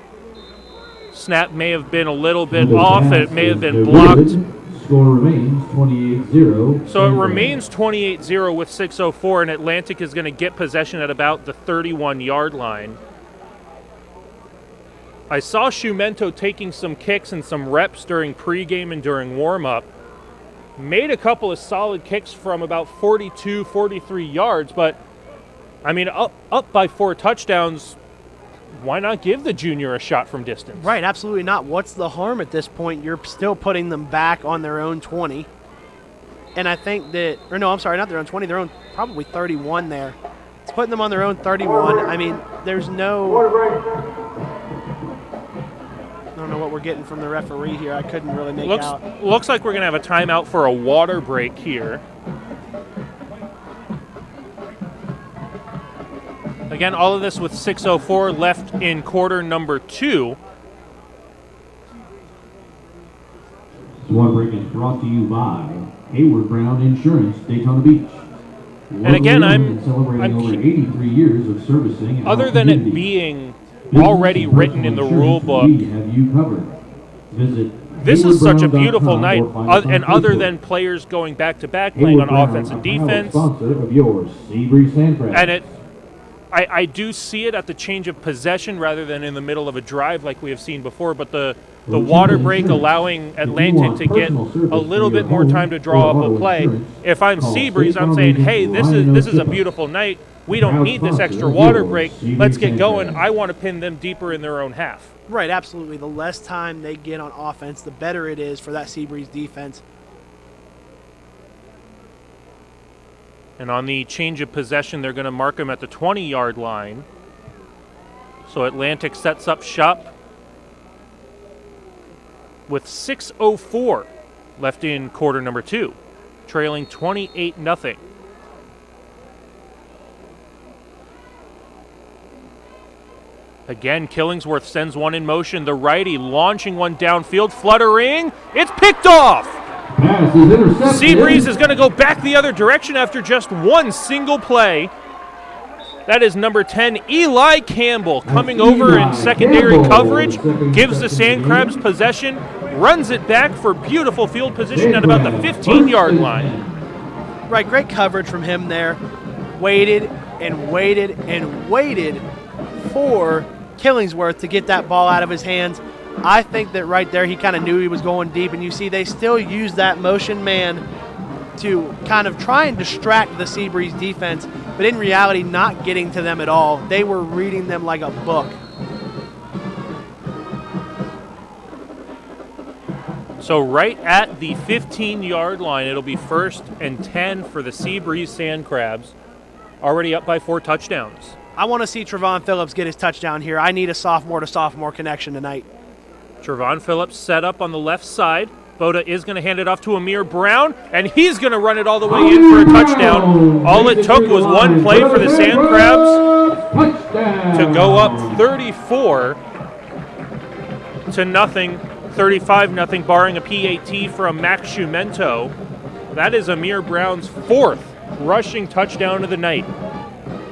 snap may have been a little bit off. It may have been blocked. Score remains 28-0. So it remains 28-0 with 6:04, and Atlantic is going to get possession at about the 31-yard line. I saw Shumento taking some kicks and some reps during pregame and during warm-up. Made a couple of solid kicks from about 42, 43 yards, but, I mean, up by 4 touchdowns, why not give the junior a shot from distance? Right, absolutely not. What's the harm at this point? You're still putting them back on their own 20. And I think that, or no, I'm sorry, not their own 20, their own probably 31 there. It's putting them on their own 31. I mean, there's no... I don't know what we're getting from the referee here. I couldn't really make out. Looks like we're going to have a timeout for a water break here. Again, all of this with 6:04 left in quarter number 2. This water break is brought to you by Hayward Brown Insurance, Daytona Beach. And again, I'm celebrating over 83 years of servicing. In other our than it community. being already written in the rule book, We have you covered. Visit this is such a haywardbrown.com beautiful night, or find us on and other Facebook. than players going back-to-back, playing on Hayward offense Brown, and a proud defense, sponsor of yours, Seabreeze Sandcrabs. and I do see it at the change of possession rather than in the middle of a drive like we have seen before, but the water break allowing Atlantic to get a little bit more time to draw up a play. If I'm Seabreeze, I'm saying, hey, this is a beautiful night. We don't need this extra water break. Let's get going. I want to pin them deeper in their own half. Right, absolutely. The less time they get on offense, the better it is for that Seabreeze defense. And on the change of possession, they're going to mark them at the 20-yard line. So Atlantic sets up shop with 6:04 left in quarter number 2, trailing 28-0. Again, Killingsworth sends one in motion. The righty launching one downfield, fluttering. It's picked off. Pass is intercepted. Seabreeze is going to go back the other direction after just one single play. That is number 10, Eli Campbell, coming over in secondary coverage, gives the Sandcrabs possession, runs it back for beautiful field position at about the 15-yard line. Right, great coverage from him there. Waited and waited and waited for Killingsworth to get that ball out of his hands. I think that right there he kind of knew he was going deep, and you see they still use that motion man to kind of try and distract the Seabreeze defense, but in reality not getting to them at all. They were reading them like a book. So right at the 15-yard line, it'll be 1st and 10 for the Seabreeze Sandcrabs, already up by 4 touchdowns. I want to see Trevon Phillips get his touchdown here. I need a sophomore-to-sophomore connection tonight. Trevon Phillips set up on the left side. Boda is going to hand it off to Amir Brown, and he's going to run it all the way in for a touchdown. All it took was one play for the Sandcrabs to go up 34-0, 35-0, barring a PAT from Max Shumento. That is Amir Brown's 4th rushing touchdown of the night.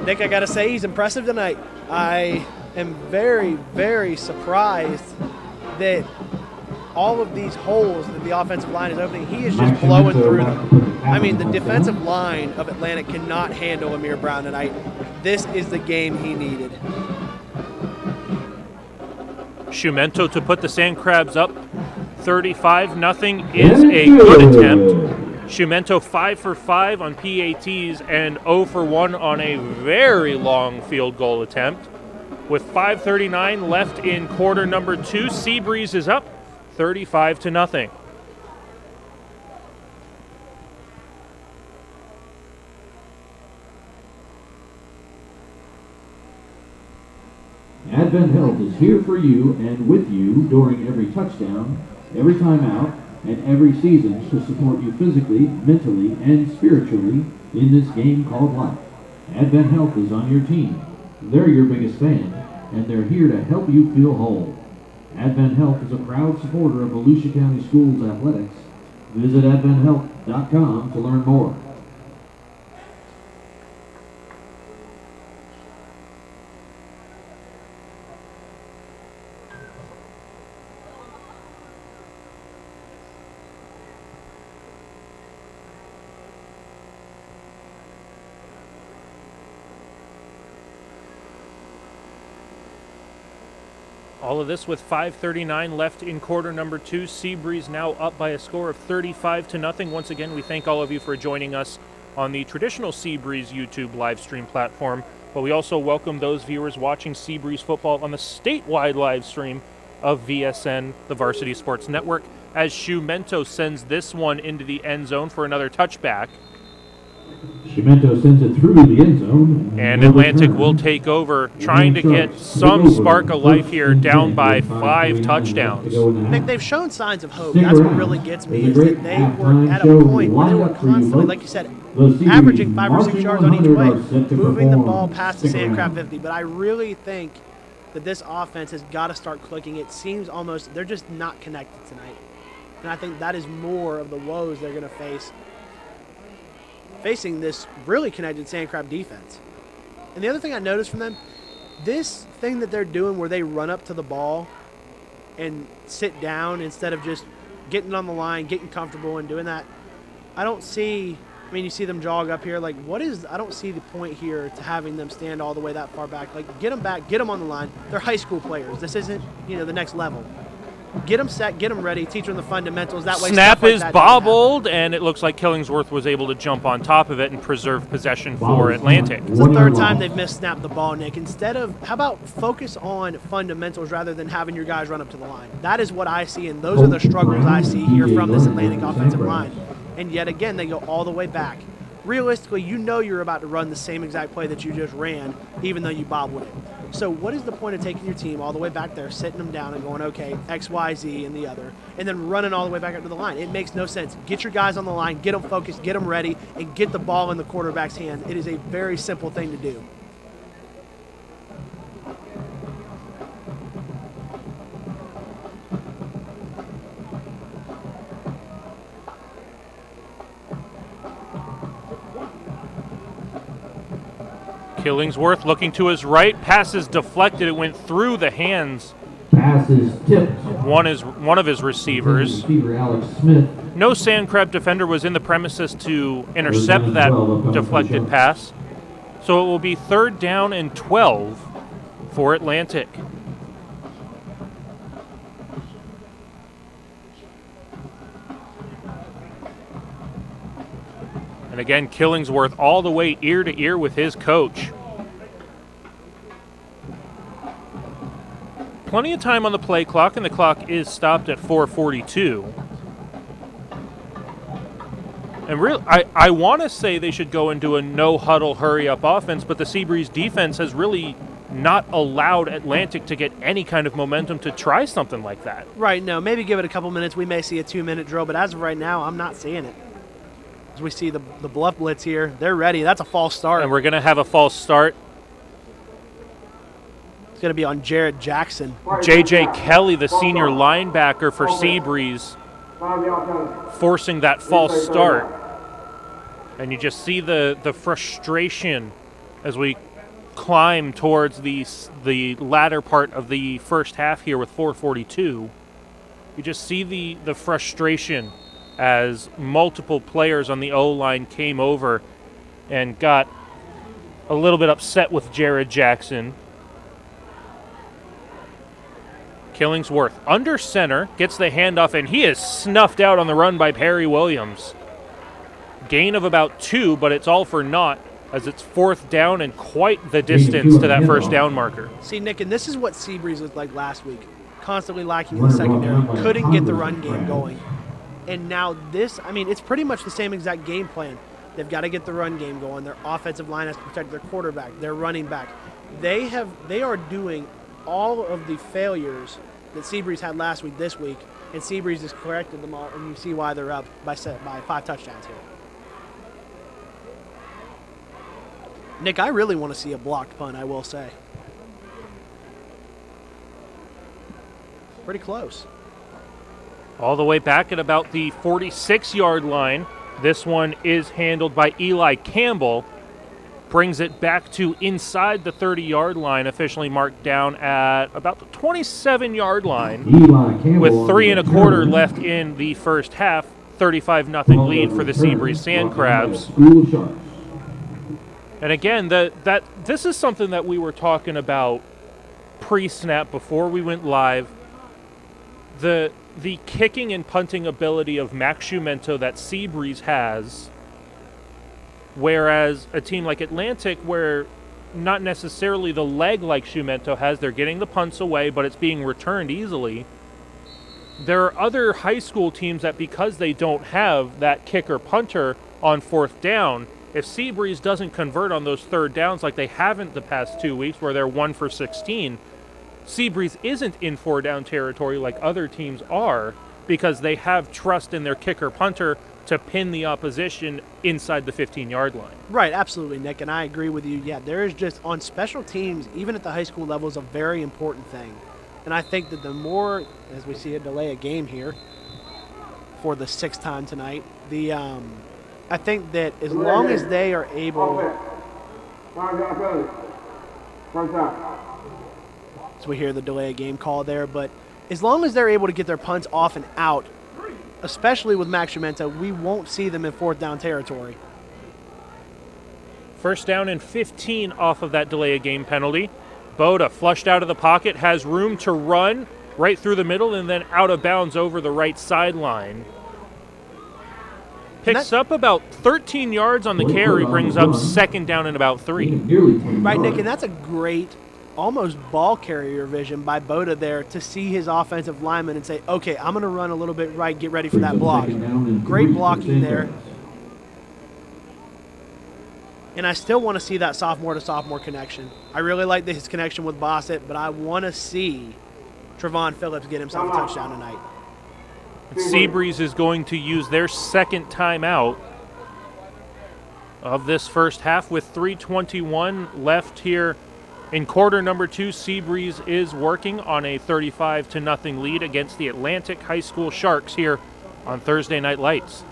Nick, I got to say, he's impressive tonight. I am very, very surprised that all of these holes that the offensive line is opening, he is just blowing through them. I mean, the defensive line of Atlantic cannot handle Amir Brown tonight. This is the game he needed. Shumento to put the Sandcrabs up 35-0 is a good attempt. Shumento 5 for 5 on PATs and 0 for 1 on a very long field goal attempt. With 5:39 left in quarter number 2, Seabreeze is up 35-0. Advent Health is here for you and with you during every touchdown, every timeout, and every season to support you physically, mentally, and spiritually in this game called life. Advent Health is on your team. They're your biggest fan, and they're here to help you feel whole. Advent Health is a proud supporter of Volusia County Schools athletics. Visit adventhealth.com to learn more. All of this with 5:39 left in quarter number 2. Seabreeze now up by a score of 35-0. Once again, we thank all of you for joining us on the traditional Seabreeze YouTube live stream platform, but we also welcome those viewers watching Seabreeze football on the statewide live stream of VSN, the Varsity Sports Network, as Shumento sends this one into the end zone for another touchback. Shumento sends it through the end zone. And Atlantic will take over, trying to get some spark of life here, down by 5 touchdowns. Nick, they've shown signs of hope. That's what really gets me, is that they were at a point where they were constantly, like you said, averaging 5 or 6 yards on each way, moving the ball past the Sandcrab 50. But I really think that this offense has got to start clicking. It seems almost they're just not connected tonight. And I think that is more of the woes they're going to face facing this really connected Sandcrab defense. And the other thing I noticed from them, this thing that they're doing where they run up to the ball and sit down instead of just getting on the line, getting comfortable and doing that, I don't see, I mean, you see them jog up here, like I don't see the point here to having them stand all the way that far back. Like, get them back, get them on the line. They're high school players. This isn't, the next level. Get them set, get them ready, teach them the fundamentals. That way, snap like is bobbled, and it looks like Killingsworth was able to jump on top of it and preserve possession for Atlantic. It's the third time they've missed-snapped the ball, Nick. Instead of, how about focus on fundamentals rather than having your guys run up to the line? That is what I see, and those are the struggles I see here from this Atlantic offensive line. And yet again, they go all the way back. Realistically, you're about to run the same exact play that you just ran, even though you bobbled it. So what is the point of taking your team all the way back there, sitting them down and going, okay, X, Y, Z, and the other, and then running all the way back up to the line? It makes no sense. Get your guys on the line, get them focused, get them ready, and get the ball in the quarterback's hand. It is a very simple thing to do. Killingsworth looking to his right. Pass is deflected. It went through the hands. Pass is tipped. One of his receivers. Receiver Alex Smith. No Sandcrab defender was in the premises to intercept that deflected pass. So it will be 3rd down and 12 for Atlantic. And again, Killingsworth all the way ear to ear with his coach. Plenty of time on the play clock, and the clock is stopped at 4:42. And I want to say they should go into a no-huddle, hurry-up offense, but the Seabreeze defense has really not allowed Atlantic to get any kind of momentum to try something like that. Right, no, maybe give it a couple minutes. We may see a 2-minute drill, but as of right now, I'm not seeing it. As we see the bluff blitz here, they're ready. That's a false start. And we're going to have a false start. It's going to be on Jared Jackson. J.J. Kelly, the senior linebacker for Seabreeze, forcing that false start. And you just see the frustration as we climb towards the latter part of the first half here with 4:42. You just see the frustration as multiple players on the O-line came over and got a little bit upset with Jared Jackson. Killingsworth under center, gets the handoff, and he is snuffed out on the run by Perry Williams. Gain of about 2, but it's all for naught as it's 4th down and quite the distance to that first down marker. See, Nick, and this is what Seabreeze looked like last week. Constantly lacking in the secondary. Couldn't get the run game going. And now this, I mean, it's pretty much the same exact game plan. They've got to get the run game going. Their offensive line has to protect their quarterback, their running back. They are doing all of the failures that Seabreeze had last week this week, and Seabreeze has corrected them all, and you see why they're up by 5 touchdowns here. Nick, I really want to see a blocked punt, I will say. Pretty close. All the way back at about the 46-yard line. This one is handled by Eli Campbell. Brings it back to inside the 30-yard line, officially marked down at about the 27-yard line. With 3 1/4 left in the first half. 35-0 lead for the Seabreeze Sandcrabs. And again, this is something that we were talking about pre-snap before we went live, the kicking and punting ability of Max Schumento that Seabreeze has, whereas a team like Atlantic, where not necessarily the leg like Schumento has, they're getting the punts away, but it's being returned easily. There are other high school teams that, because they don't have that kicker punter on fourth down, if Seabreeze doesn't convert on those third downs like they haven't the past 2 weeks where they're 1 for 16, Seabreeze isn't in 4-down territory like other teams are because they have trust in their kicker punter to pin the opposition inside the 15-yard line. Right, absolutely, Nick, and I agree with you. Yeah, there is just, on special teams, even at the high school level, is a very important thing. And I think that the more, as we see a delay a game here for the 6th time tonight, I think that as long as they are able, so we hear the delay a game call there, but as long as they're able to get their punts off and out, especially with Max Schumento, we won't see them in 4th down territory. First down and 15 off of that delay a game penalty. Boda flushed out of the pocket, has room to run right through the middle and then out of bounds over the right sideline. Picks up about 13 yards on the carry, brings up 2nd down and about 3. Right, Nick, and that's a great, almost ball carrier vision by Boda there to see his offensive lineman and say, okay, I'm going to run a little bit right, get ready for that block. Great blocking there. And I still want to see that sophomore-to-sophomore connection. I really like his connection with Bossett, but I want to see Trevon Phillips get himself a touchdown tonight. Seabreeze is going to use their 2nd timeout of this first half with 3:21 left here in quarter number 2. Seabreeze is working on a 35-0 lead against the Atlantic High School Sharks here on Thursday Night Lights.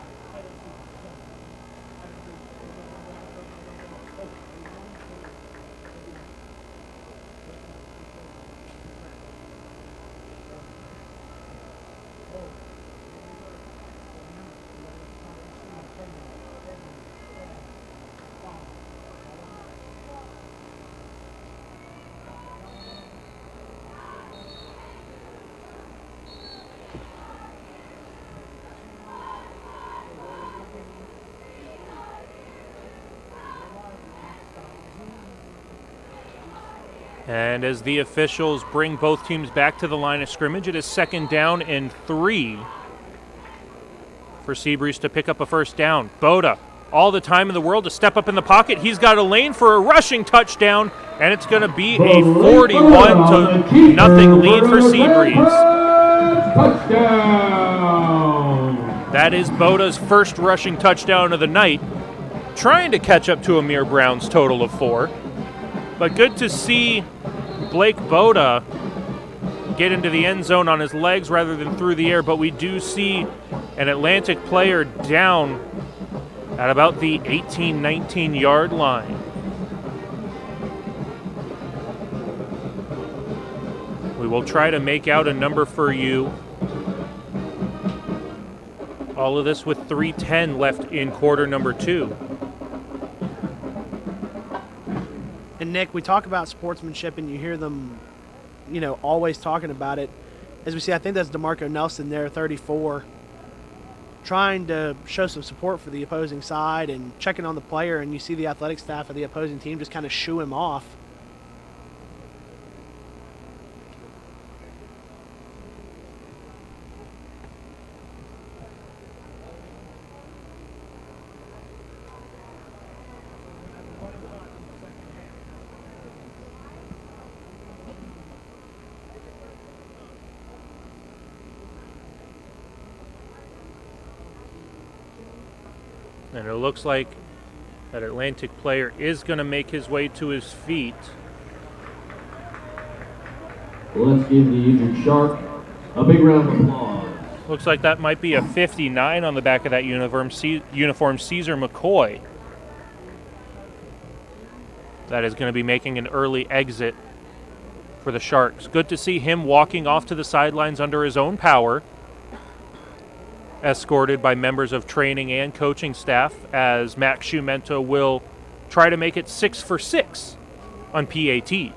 And as the officials bring both teams back to the line of scrimmage, it is 2nd down and 3 for Seabreeze to pick up a first down. Boda, all the time in the world to step up in the pocket. He's got a lane for a rushing touchdown, and it's going to be a 41-0 lead for Seabreeze. Touchdown! That is Boda's first rushing touchdown of the night, trying to catch up to Amir Brown's total of 4. But good to see Blake Boda get into the end zone on his legs rather than through the air. But we do see an Atlantic player down at about the 18-19 yard line. We will try to make out a number for you. All of this with 3:10 left in quarter number 2. And Nick, we talk about sportsmanship, and you hear them, always talking about it. As we see, I think that's DeMarco Nelson there, 34, trying to show some support for the opposing side and checking on the player, and you see the athletic staff of the opposing team just kind of shoo him off. And it looks like that Atlantic player is going to make his way to his feet. Let's give the injured Shark a big round of applause. Looks like that might be a 59 on the back of that uniform, Caesar McCoy. That is going to be making an early exit for the Sharks. Good to see him walking off to the sidelines under his own power, escorted by members of training and coaching staff, as Max Schumento will try to make it 6 for 6 on PATs.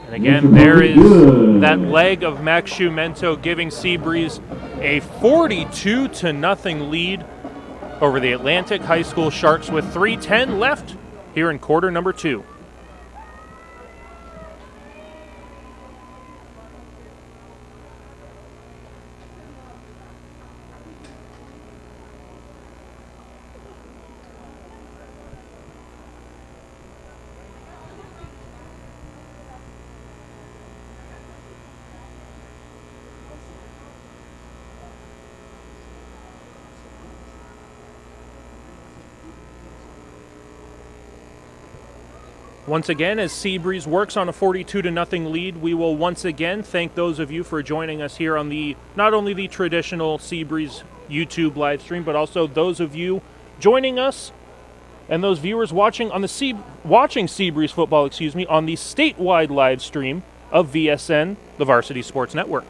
And again, there is that leg of Max Schumento giving Seabreeze a 42-0 lead over the Atlantic High School Sharks with 3:10 left here in quarter number 2. Once again, as Seabreeze works on a 42-0 lead, we will once again thank those of you for joining us here on the not only the traditional Seabreeze YouTube live stream, but also those of you joining us and those viewers watching on the watching Seabreeze football, on the statewide live stream of VSN, the Varsity Sports Network.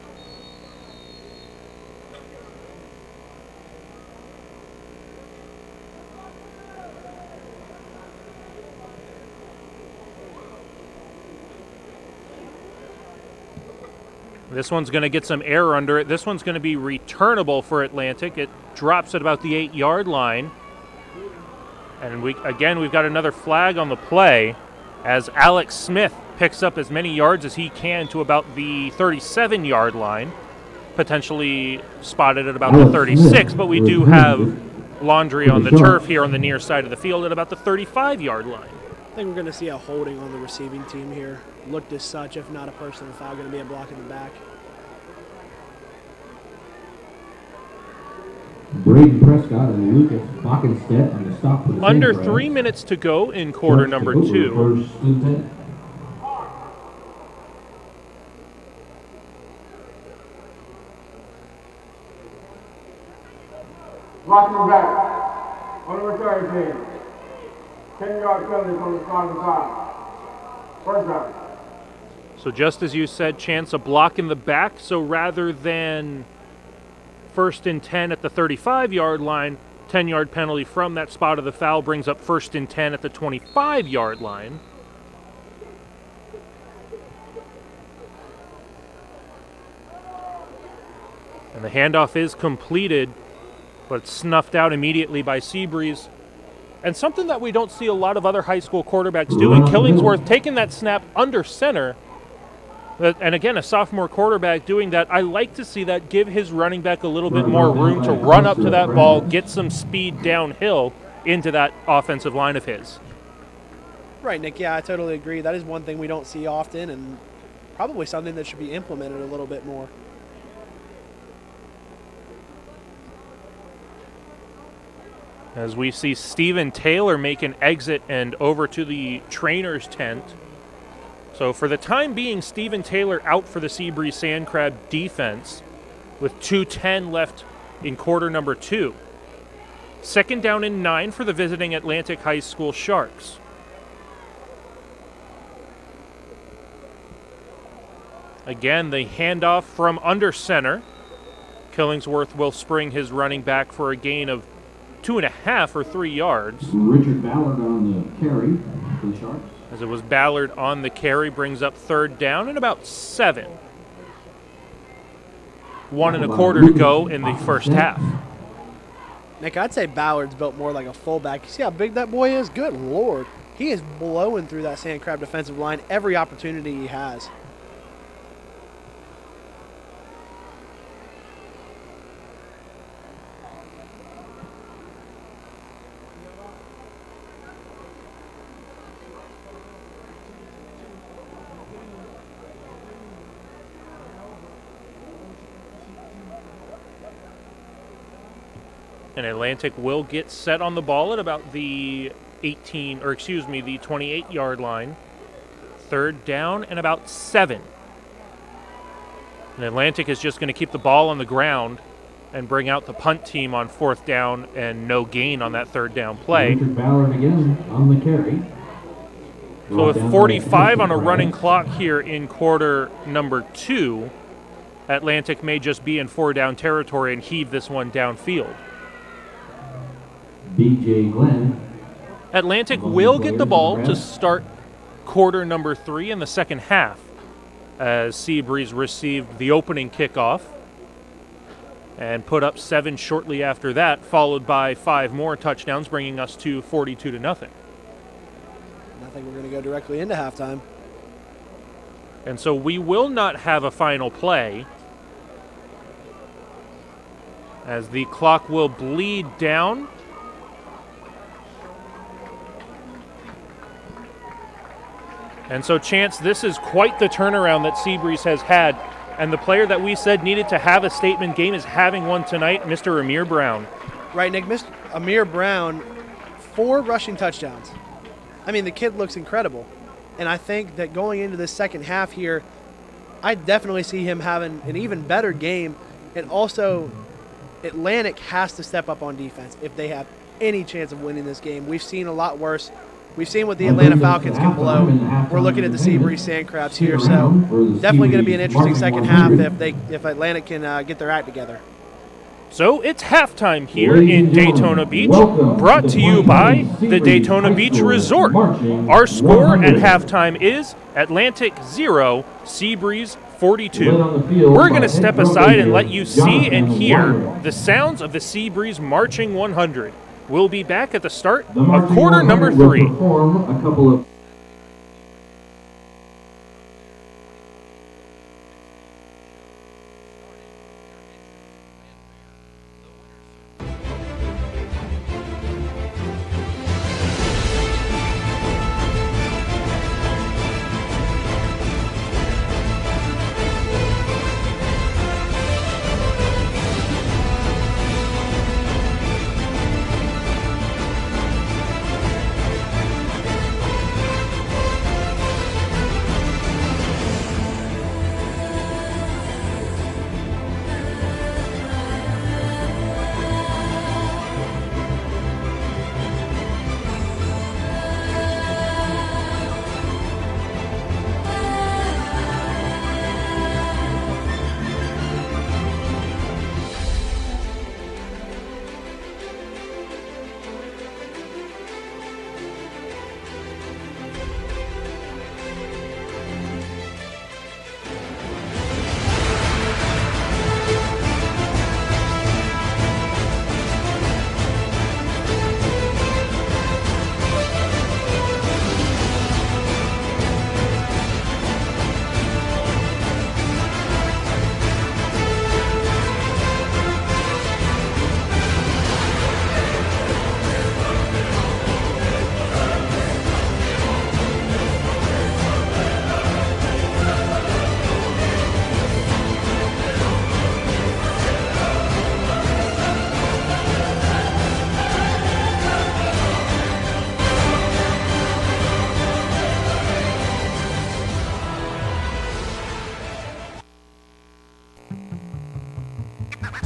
This one's going to get some air under it. This one's going to be returnable for Atlantic. It drops at about the 8-yard line. And we've got another flag on the play as Alex Smith picks up as many yards as he can to about the 37-yard line. Potentially spotted at about the 36, but we do have Laundry on the turf here on the near side of the field at about the 35-yard line. I think we're going to see a holding on the receiving team here. Looked as such, if not a personal foul, going to be a block in the back. Braden Prescott and Lucas Bockenstedt on the stop for the Under Sandcrabs. 3 minutes to go in quarter number 2. First and 10. Blocking back. On the return team. 10-yard penalty from the starting side. First down. So just as you said, chance a block in the back. So rather than first and 10 at the 35-yard line, 10-yard penalty from that spot of the foul brings up first and 10 at the 25-yard line. And the handoff is completed, but it's snuffed out immediately by Seabreeze. And something that we don't see a lot of other high school quarterbacks doing, Killingsworth taking that snap under center. And again, a sophomore quarterback doing that. I like to see that, give his running back a little bit more room to run up to that ball, get some speed downhill into that offensive line of his. Right, Nick. Yeah, I totally agree. That is one thing we don't see often and probably something that should be implemented a little bit more. As we see Stephen Taylor make an exit and over to the trainer's tent. So for the time being, Stephen Taylor out for the Seabreeze Sandcrab defense with 2:10 left in quarter number 2. Second down and 9 for the visiting Atlantic High School Sharks. Again, the handoff from under center. Killingsworth will spring his running back for a gain of 2.5 or 3 yards. Richard Ballard on the carry for the Sharks. As it was Ballard on the carry, brings up third down and about 7. 1.25 to go in the first half. Nick, I'd say Ballard's built more like a fullback. You see how big that boy is? Good Lord. He is blowing through that Sandcrab defensive line every opportunity he has. And Atlantic will get set on the ball at about the 28-yard line. Third down and about 7. And Atlantic is just going to keep the ball on the ground and bring out the punt team on fourth down and no gain on that third down play. Richard Ballard again on the carry. So with 45 on a running clock here in quarter number 2, Atlantic may just be in 4-down territory and heave this one downfield. B.J. Glenn. Atlantic will get the ball to start quarter number 3 in the second half. as Seabreeze received the opening kickoff and put up 7 shortly after that, followed by 5 more touchdowns, bringing us to 42-0. I think we're going to go directly into halftime. And so we will not have a final play, as the clock will bleed down. And so, Chance, this is quite the turnaround that Seabreeze has had. And the player that we said needed to have a statement game is having one tonight, Mr. Amir Brown. Right, Nick. Mr. Amir Brown, 4 rushing touchdowns. I mean, the kid looks incredible. And I think that going into this second half here, I definitely see him having an even better game. And also, Atlantic has to step up on defense if they have any chance of winning this game. We've seen a lot worse. We've seen what the Atlanta Falcons can blow. We're looking at the Seabreeze Sandcrabs here, so definitely going to be an interesting second half if Atlantic can get their act together. So it's halftime here in Daytona Beach, brought to you by the Daytona Beach Resort. Our score at halftime is Atlantic 0, Seabreeze 42. We're going to step aside and let you see and hear the sounds of the Seabreeze Marching 100. We'll be back at the start of quarter number 3.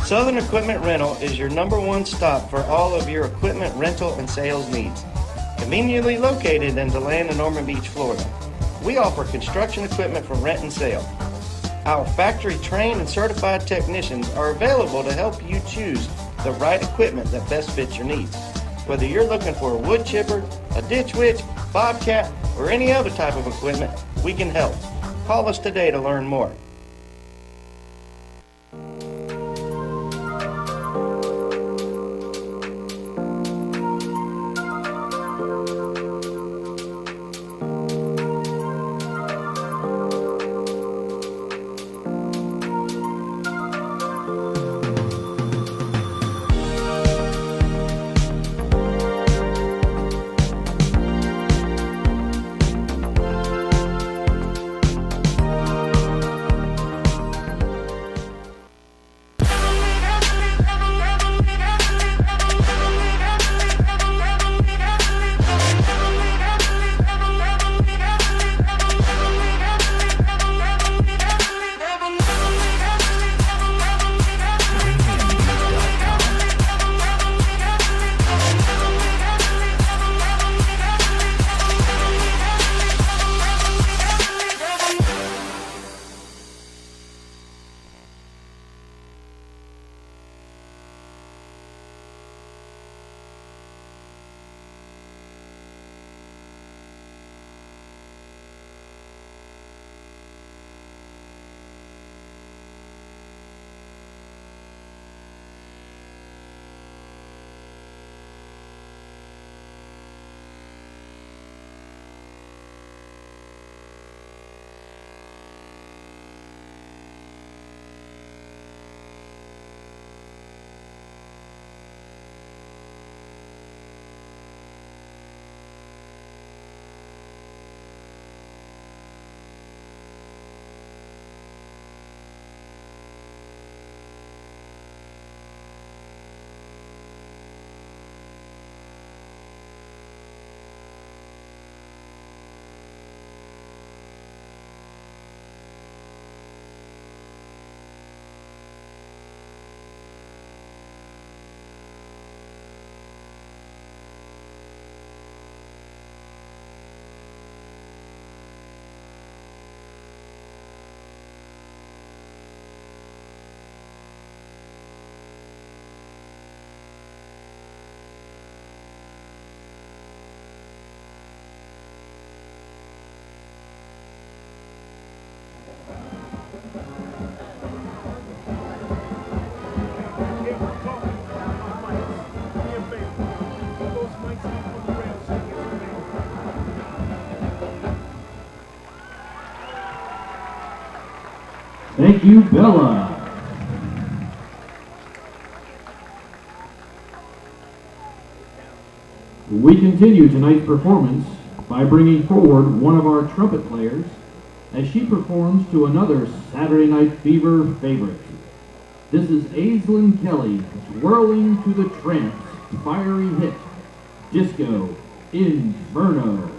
Southern Equipment Rental is your #1 stop for all of your equipment rental and sales needs. Conveniently located in DeLand and Norman Beach, Florida, we offer construction equipment for rent and sale. Our factory-trained and certified technicians are available to help you choose the right equipment that best fits your needs. Whether you're looking for a wood chipper, a ditch witch, bobcat, or any other type of equipment, we can help. Call us today to learn more. Thank you, Bella. We continue tonight's performance by bringing forward one of our trumpet players as she performs to another Saturday Night Fever favorite. This is Aislinn Kelly twirling to the Tramps' fiery hit, Disco Inferno.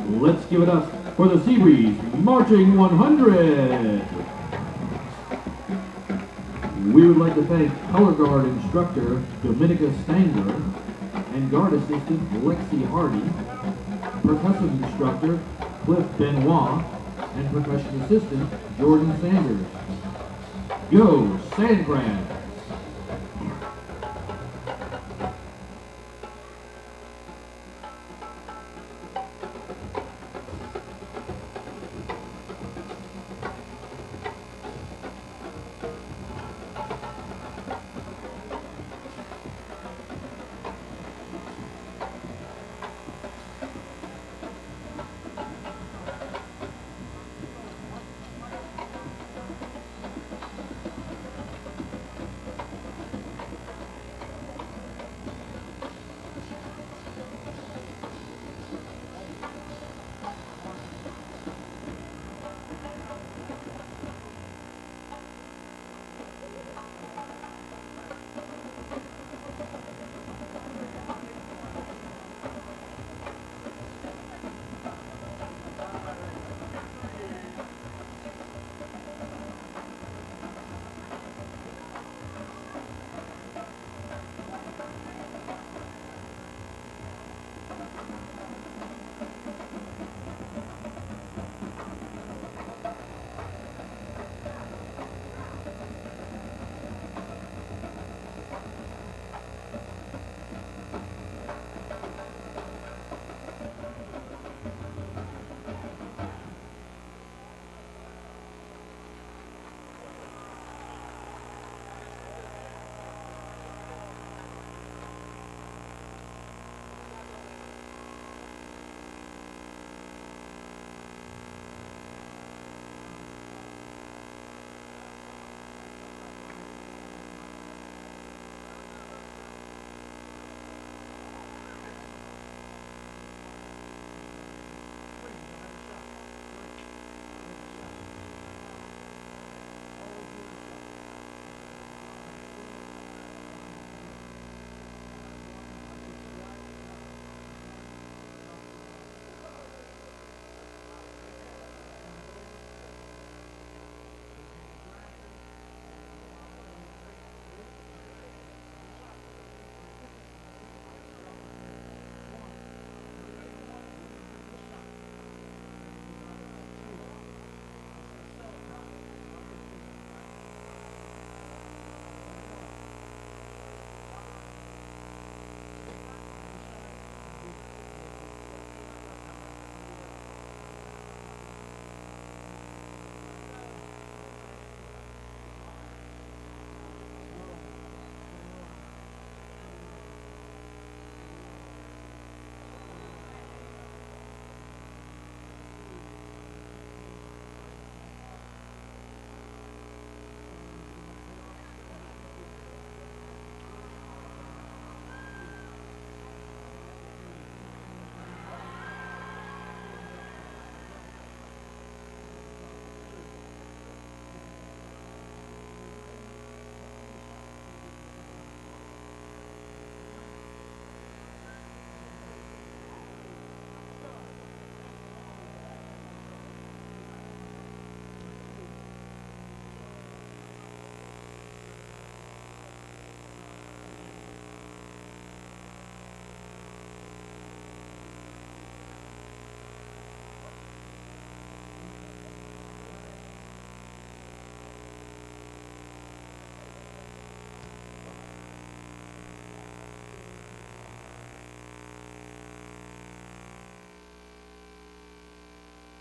Let's give it up for the Seabreeze Marching 100. We would like to thank color guard instructor Dominica Stanger and guard assistant Lexi Hardy, percussive instructor Cliff Benoit, and percussion assistant Jordan Sanders. Go Sandcrabs!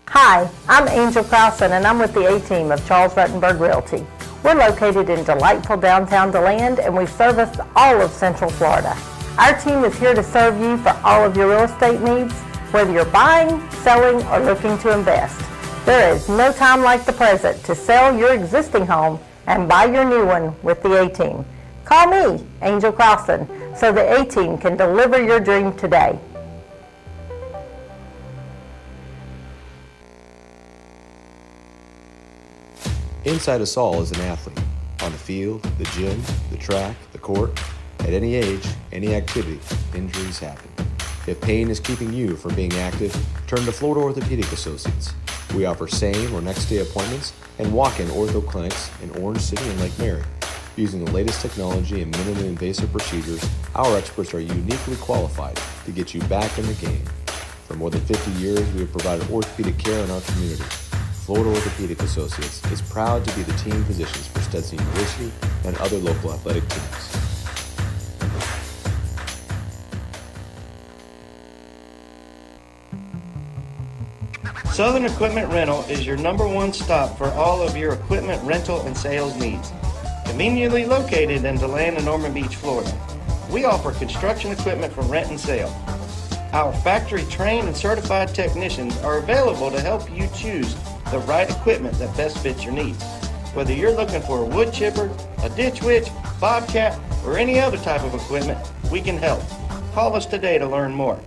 Hi, I'm Angel Crowson, and I'm with the A-Team of Charles Ruttenberg Realty. We're located in delightful downtown DeLand, and we service all of Central Florida. Our team is here to serve you for all of your real estate needs, whether you're buying, selling, or looking to invest. There is no time like the present to sell your existing home and buy your new one with the A-Team. Call me, Angel Crowson, so the A-Team can deliver your dream today. Inside us all is an athlete. On the field, the gym, the track, the court. At any age, any activity, injuries happen. If pain is keeping you from being active, turn to Florida Orthopedic Associates. We offer same or next day appointments and walk-in ortho clinics in Orange City and Lake Mary. Using the latest technology and minimally invasive procedures, our experts are uniquely qualified to get you back in the game. For more than 50 years, we have provided orthopedic care in our community. Florida Orthopedic Associates is proud to be the team physicians for Stetson University and other local athletic teams. Southern Equipment Rental is your #1 stop for all of your equipment rental and sales needs. Conveniently located in DeLand and Ormond Beach, Florida, we offer construction equipment for rent and sale. Our factory-trained and certified technicians are available to help you choose the right equipment that best fits your needs. Whether you're looking for a wood chipper, a ditch witch, bobcat, or any other type of equipment, we can help. Call us today to learn more.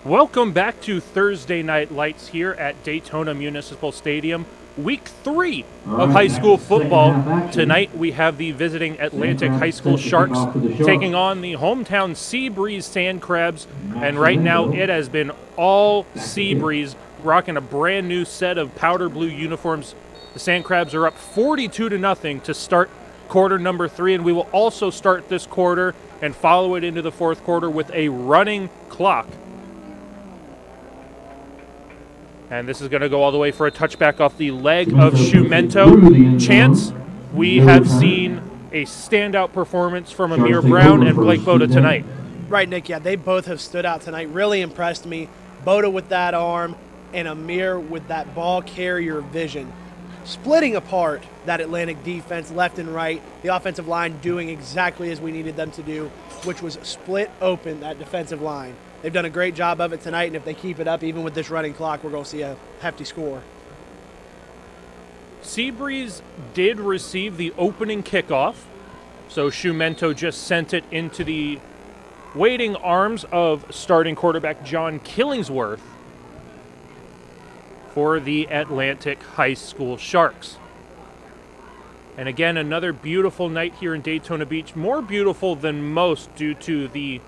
Welcome back to Thursday Night Lights here at Daytona Municipal Stadium. Week 3 of high school football. Tonight we have the visiting Atlantic High School Sharks taking on the hometown Seabreeze Sandcrabs. And right now it has been all Seabreeze, rocking a brand new set of powder blue uniforms. The Sandcrabs are up 42-0 to start quarter number 3, and we will also start this quarter and follow it into the fourth quarter with a running clock. And this is going to go all the way for a touchback off the leg of Shumento. Chance, we have seen a standout performance from Amir Brown and Blake Boda tonight. Right, Nick, yeah, they both have stood out tonight. Really impressed me. Boda with that arm and Amir with that ball carrier vision. Splitting apart that Atlantic defense left and right, the offensive line doing exactly as we needed them to do, which was split open that defensive line. They've done a great job of it tonight, and if they keep it up, even with this running clock, we're going to see a hefty score. Seabreeze did receive the opening kickoff, so Shumento just sent it into the waiting arms of starting quarterback John Killingsworth for the Atlantic High School Sharks. And again, another beautiful night here in Daytona Beach, more beautiful than most due to the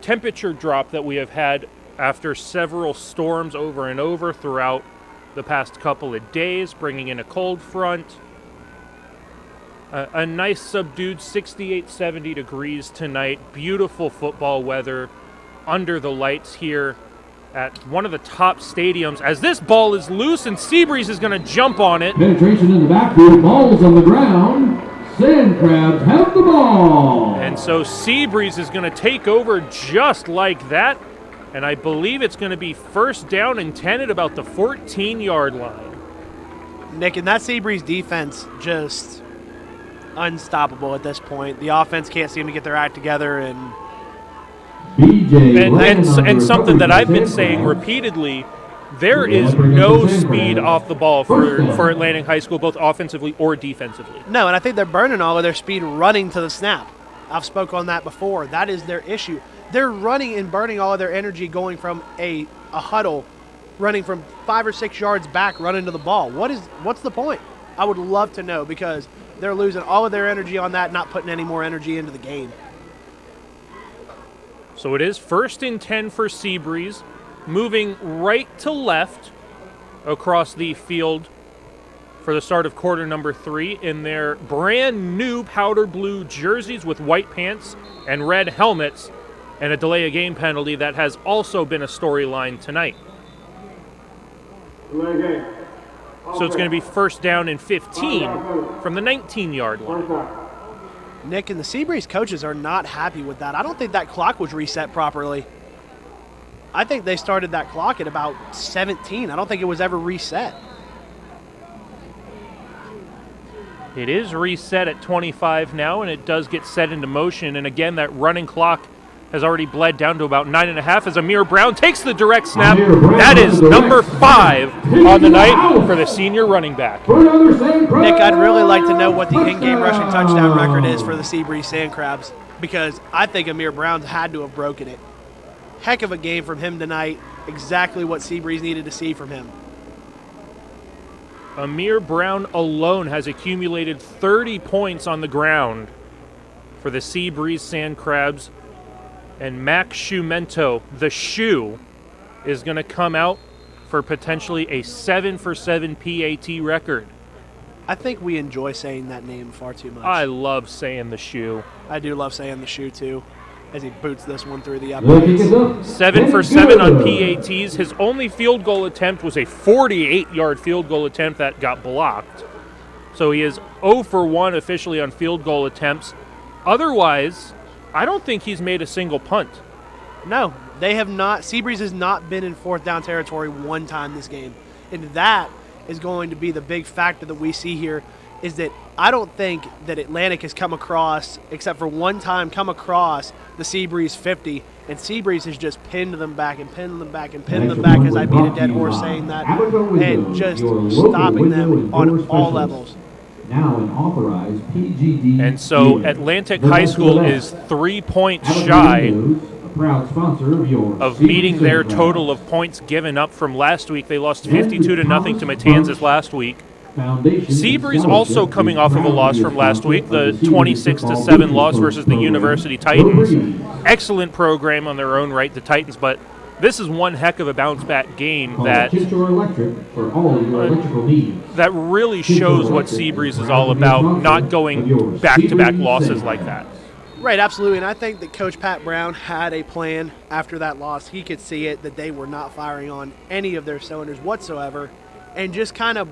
temperature drop that we have had after several storms over and over throughout the past couple of days, bringing in a cold front. A nice subdued 68-70 degrees tonight. Beautiful football weather under the lights here at one of the top stadiums as this ball is loose and Seabreeze is going to jump on it. Penetration in the backfield, ball's on the ground. Sandcrabs have the ball. And so Seabreeze is going to take over just like that. And I believe it's going to be first down and 10 at about the 14-yard line. Nick, and that Seabreeze defense just unstoppable at this point. The offense can't seem to get their act together, and and something that I've been saying repeatedly, there is no speed off the ball for Atlantic High School, both offensively or defensively. No, and I think they're burning all of their speed running to the snap. I've spoke on that before. That is their issue. They're running and burning all of their energy going from a huddle, running from 5 or 6 yards back, running to the ball. What's the point? I would love to know, because they're losing all of their energy on that, not putting any more energy into the game. So it is first and 10 for Seabreeze, moving right to left across the field for the start of quarter number 3 in their brand new powder blue jerseys with white pants and red helmets, and a delay of game penalty that has also been a storyline tonight. So it's going to be first down and 15 from the 19-yard line. Nick, and the Seabreeze coaches are not happy with that. I don't think that clock was reset properly. I think they started that clock at about 17. I don't think it was ever reset. It is reset at 25 now, and it does get set into motion. And again, that running clock has already bled down to about 9.5 as Amir Brown takes the direct snap. That is number 5 on the night for the senior running back. Nick, I'd really like to know what the in-game rushing touchdown record is for the Seabreeze Sandcrabs, because I think Amir Brown's had to have broken it. Heck of a game from him tonight. Exactly what Seabreeze needed to see from him. Amir Brown alone has accumulated 30 points on the ground for the Seabreeze Sandcrabs. And Max Shumento, the Shoe, is going to come out for potentially a 7-for-7 PAT record. I think we enjoy saying that name far too much. I love saying the Shoe. I do love saying the Shoe, too, as he boots this one through the uprights. 7 for 7 on PATs. His only field goal attempt was a 48-yard field goal attempt that got blocked. So he is 0 for 1 officially on field goal attempts. Otherwise, I don't think he's made a single punt. No, they have not. Seabreeze has not been in fourth down territory one time this game. And that is going to be the big factor that we see here, is that I don't think that Atlantic has come across, except for one time, come across the Seabreeze 50, and Seabreeze has just pinned them back and pinned them back and pinned them back, as I beat a dead horse saying that, and just stopping them on all levels. Now an authorized PGD. And so Atlantic High School is 3 points shy proud sponsor of meeting their total of points given up from last week. They lost 52-0 to Matanzas last week. Seabreeze also coming off of a loss from last week, the 26-7 loss versus the University Titans. Excellent program on their own right, the Titans, but this is one heck of a bounce-back game that really shows what Seabreeze is all about, not going back-to-back losses like that. Right, absolutely, and I think that Coach Pat Brown had a plan after that loss. He could see it, that they were not firing on any of their cylinders whatsoever, and just kind of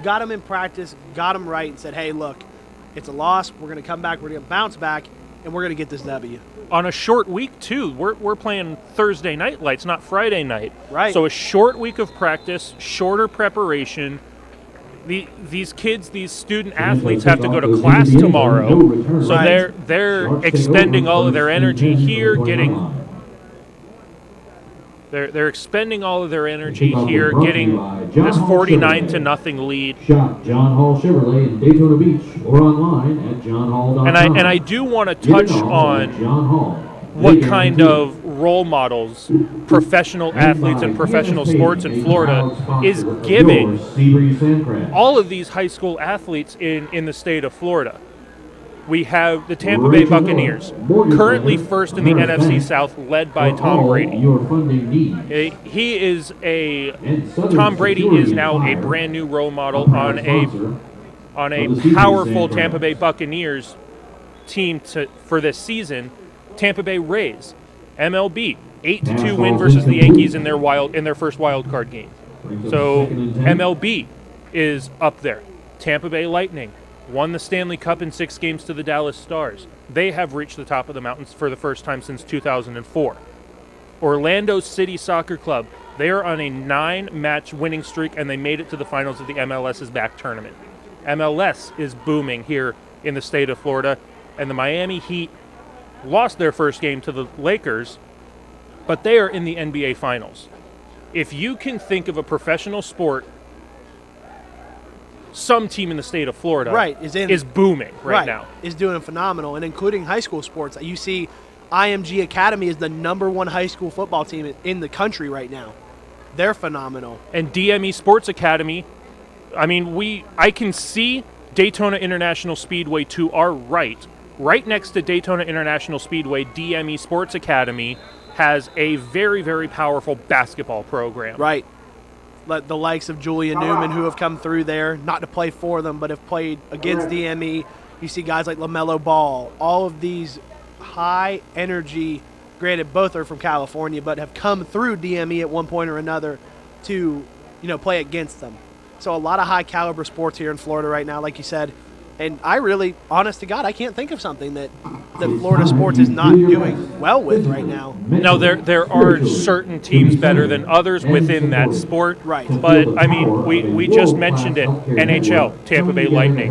got them in practice, got them right, and said, hey, look, it's a loss. We're going to come back. We're going to bounce back, and we're going to get this W. On a short week, too. We're playing Thursday night lights, not Friday night. Right. So a short week of practice, shorter preparation. These kids, these student athletes have to go to class tomorrow. So they're expending all of their energy here, They're expending all of their energy here, getting this 49-0 lead. Shop John Hall Chevrolet in Daytona Beach or online at johnhall.com. And I do want to touch on what kind of role models professional athletes and professional sports in Florida is giving all of these high school athletes in the state of Florida. We have the Tampa Bay Buccaneers, currently first in the NFC South, led by Tom Brady. Tom Brady is now a brand new role model on a powerful Tampa Bay Buccaneers team for this season. Tampa Bay Rays, MLB, 8-2 win versus the Yankees in their first wild card game. So MLB is up there. Tampa Bay Lightning won the Stanley Cup in 6 games to the Dallas Stars. They have reached the top of the mountains for the first time since 2004. Orlando City Soccer Club, they are on a 9-match winning streak, and they made it to the finals of the MLS's back tournament. MLS is booming here in the state of Florida, and the Miami Heat lost their first game to the Lakers, but they are in the NBA Finals. If you can think of a professional sport, some team in the state of Florida is booming right now. Is doing phenomenal, and including high school sports. You see IMG Academy is the #1 high school football team in the country right now. They're phenomenal. And DME Sports Academy, I mean, I can see Daytona International Speedway to our right next to Daytona International Speedway, DME Sports Academy has a very, very powerful basketball program. Right. The likes of Julian Newman, who have come through there, not to play for them, but have played against DME. You see guys like LaMelo Ball, all of these high energy, granted both are from California, but have come through DME at one point or another to, play against them. So a lot of high caliber sports here in Florida right now, like you said. And I really, honest to God, I can't think of something that Florida sports is not doing well with right now. No, there are certain teams better than others within that sport. Right. But, I mean, we just mentioned it. NHL, Tampa Bay Lightning.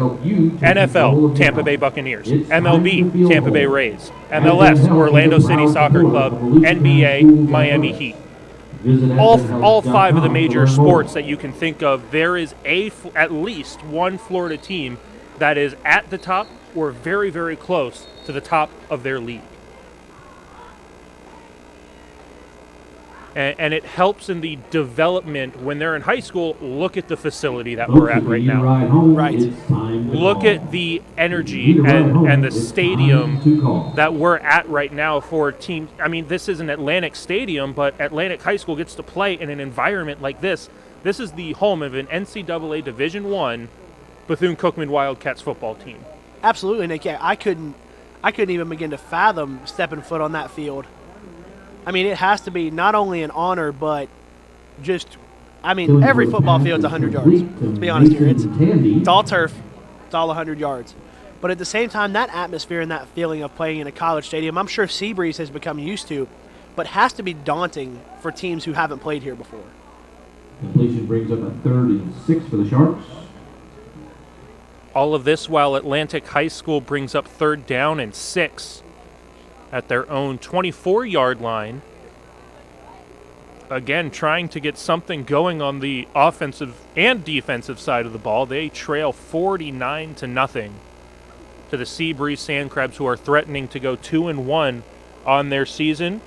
NFL, Tampa Bay Buccaneers. MLB, Tampa Bay Rays. MLS, Orlando City Soccer Club. NBA, Miami Heat. All 5 of the major sports that you can think of, there is at least one Florida team that is at the top or very, very close to the top of their league. And it helps in the development when they're in high school. Look at the facility that we're at right now. Right. Look at the energy and the stadium that we're at right now for teams. I mean, this is an Atlantic Stadium, but Atlantic High School gets to play in an environment like this. This is the home of an NCAA Division I Bethune-Cookman Wildcats football team. Absolutely, Nick. Yeah, I couldn't even begin to fathom stepping foot on that field. I mean, it has to be not only an honor, but just, every football field's 100 yards. Let's be honest here. It's all turf. It's all 100 yards. But at the same time, that atmosphere and that feeling of playing in a college stadium, I'm sure Seabreeze has become used to, but has to be daunting for teams who haven't played here before. Completion brings up a 3rd and 6 for the Sharks. All of this while Atlantic High School brings up 3rd down and 6 at their own 24-yard line. Again, trying to get something going on the offensive and defensive side of the ball. They trail 49-0 to the Seabreeze Sandcrabs, who are threatening to go 2-1 on their season.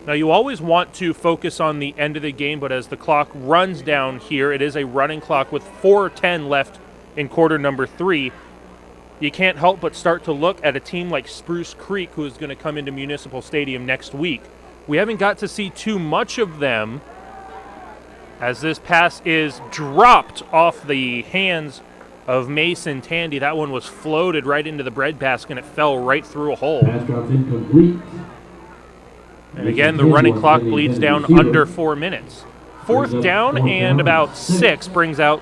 Now, you always want to focus on the end of the game, but as the clock runs down here, it is a running clock with 4:10 left in quarter number 3. You can't help but start to look at a team like Spruce Creek, who is going to come into Municipal Stadium next week. We haven't got to see too much of them, as this pass is dropped off the hands of Mason Tandy. That one was floated right into the breadbasket, and it fell right through a hole. Pass drops incomplete. And again, the running clock bleeds down under 4 minutes. 4th down and about 6 brings out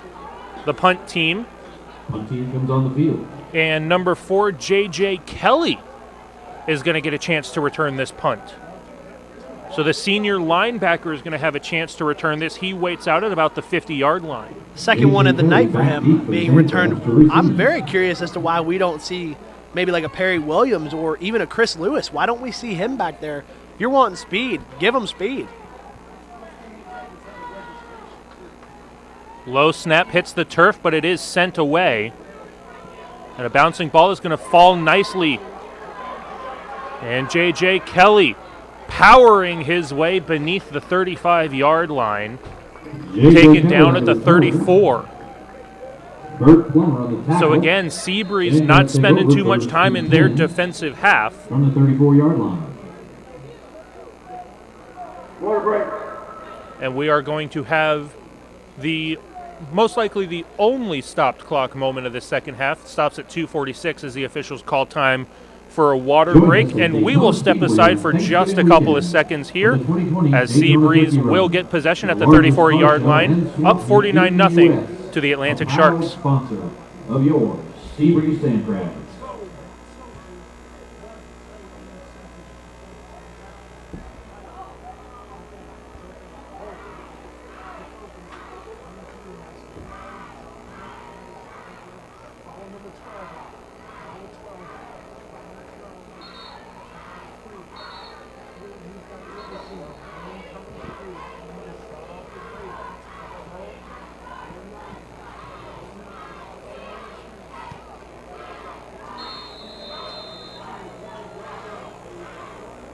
the punt team. Punt team comes on the field. And number 4, J.J. Kelly, is going to get a chance to return this punt. So the senior linebacker is going to have a chance to return this. He waits out at about the 50-yard line. Second one of the night for him being returned. I'm very curious as to why we don't see maybe like a Perry Williams or even a Chris Lewis. Why don't we see him back there? If you're wanting speed, give him speed. Low snap hits the turf, but it is sent away. And a bouncing ball is going to fall nicely. And J.J. Kelly powering his way beneath the 35-yard line. Taken down at the 34. So again, Seabreeze not spending too much time in their defensive half. From the 34-yard line. And we are going to have most likely the only stopped clock moment of the second half. It stops at 2:46 as the officials call time for a water break, and we will step aside for just a couple of seconds here as Seabreeze will get possession at the 34-yard line, up 49-0 to the Atlantic Sharks. Sponsor of yours, Seabreeze Sandcrabs.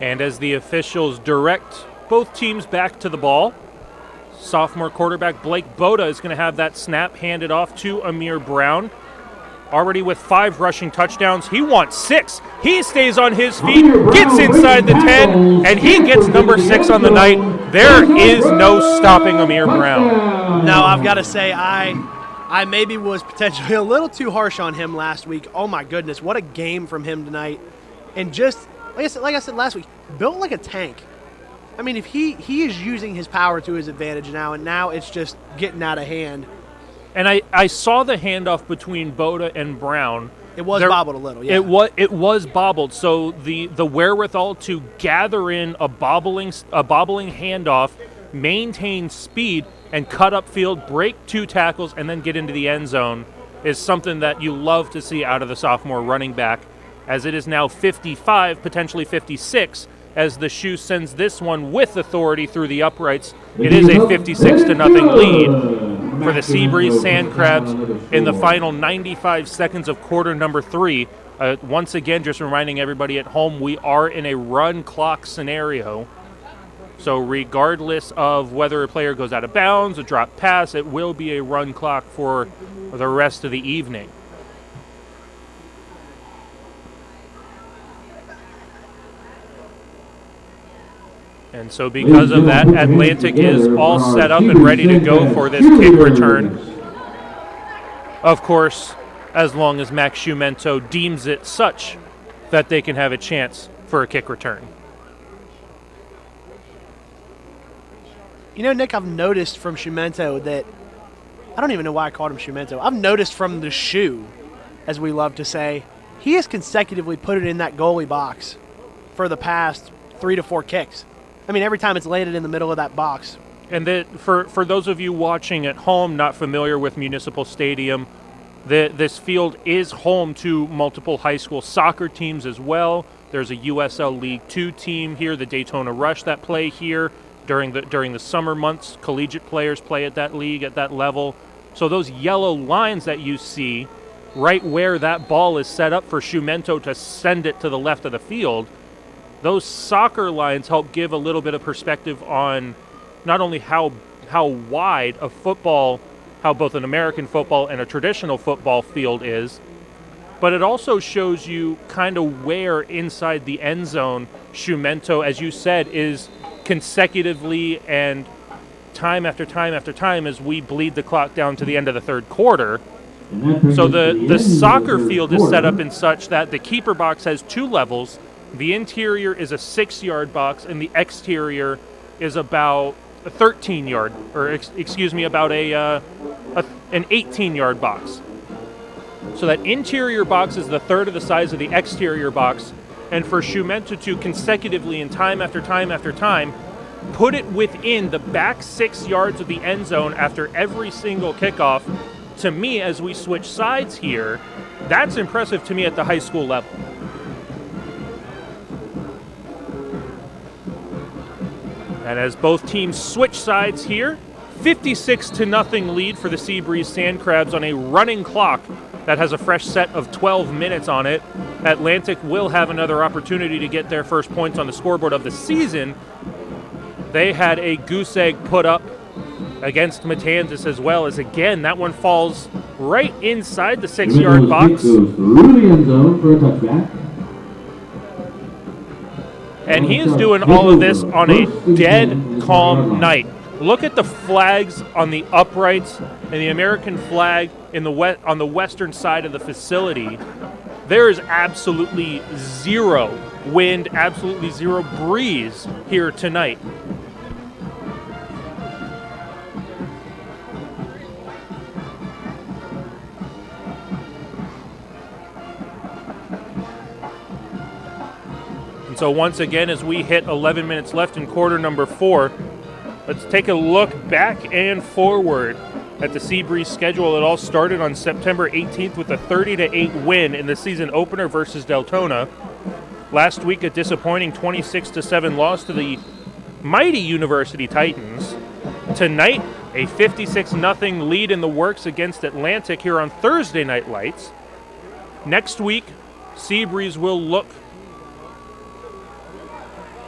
And as the officials direct both teams back to the ball, sophomore quarterback Blake Boda is going to have that snap handed off to Amir Brown. Already with 5 rushing touchdowns. He wants 6. He stays on his feet, gets inside the 10, and he gets number 6 on the night. There is no stopping Amir Brown. No, I've got to say, I maybe was potentially a little too harsh on him last week. Oh, my goodness, what a game from him tonight. And just, like I said last week, built like a tank. I mean, if he is using his power to his advantage now, and now it's just getting out of hand. And I saw the handoff between Boda and Brown. It was bobbled a little, yeah. It was bobbled. So the wherewithal to gather in a bobbling handoff, maintain speed, and cut upfield, break 2 tackles, and then get into the end zone is something that you love to see out of the sophomore running back, as it is now 55, potentially 56, as the shoe sends this one with authority through the uprights. It is a 56-0 lead for the Seabreeze Sandcrabs in the final 95 seconds of quarter number 3. Once again, just reminding everybody at home, we are in a run clock scenario. So regardless of whether a player goes out of bounds, a drop pass, it will be a run clock for the rest of the evening. And so because of that, Atlantic is all set up and ready to go for this kick return. Of course, as long as Max Schumento deems it such that they can have a chance for a kick return. You know, Nick, I've noticed from Schumento that, I don't even know why I called him Schumento. I've noticed from the shoe, as we love to say, he has consecutively put it in that goalie box for the past 3 to 4 kicks. I mean, every time it's landed in the middle of that box. And for those of you watching at home, not familiar with Municipal Stadium, this field is home to multiple high school soccer teams as well. There's a USL League 2 team here, the Daytona Rush, that play here during the summer months. Collegiate players play at that league, at that level. So those yellow lines that you see right where that ball is set up for Schumento to send it to the left of the field, those soccer lines help give a little bit of perspective on not only how wide a football, how both an American football and a traditional football field is, but it also shows you kind of where inside the end zone Schumento, as you said, is consecutively and time after time after time as we bleed the clock down to the end of the third quarter. So the soccer field is set up in such that the keeper box has 2 levels. The interior is a 6-yard box, and the exterior is about a 13-yard, or about an 18-yard box. So that interior box is the third of the size of the exterior box, and for Schumento to consecutively and time after time after time put it within the back 6 yards of the end zone after every single kickoff, to me, as we switch sides here, that's impressive to me at the high school level. And as both teams switch sides here, 56-0 lead for the Seabreeze Sandcrabs on a running clock that has a fresh set of 12 minutes on it. Atlantic will have another opportunity to get their first points on the scoreboard of the season. They had a goose egg put up against Matanzas as well, as again, that one falls right inside the 6-yard box. Goes through the end zone for a touchback. And he is doing all of this on a dead calm night. Look at the flags on the uprights and the American flag in the on the western side of the facility. There is absolutely zero wind, absolutely zero breeze here tonight. And so once again, as we hit 11 minutes left in quarter number 4, let's take a look back and forward at the Seabreeze schedule. It all started on September 18th with a 30-8 win in the season opener versus Deltona. Last week, a disappointing 26-7 loss to the mighty University Titans. Tonight, a 56-0 lead in the works against Atlantic here on Thursday Night Lights. Next week, Seabreeze will look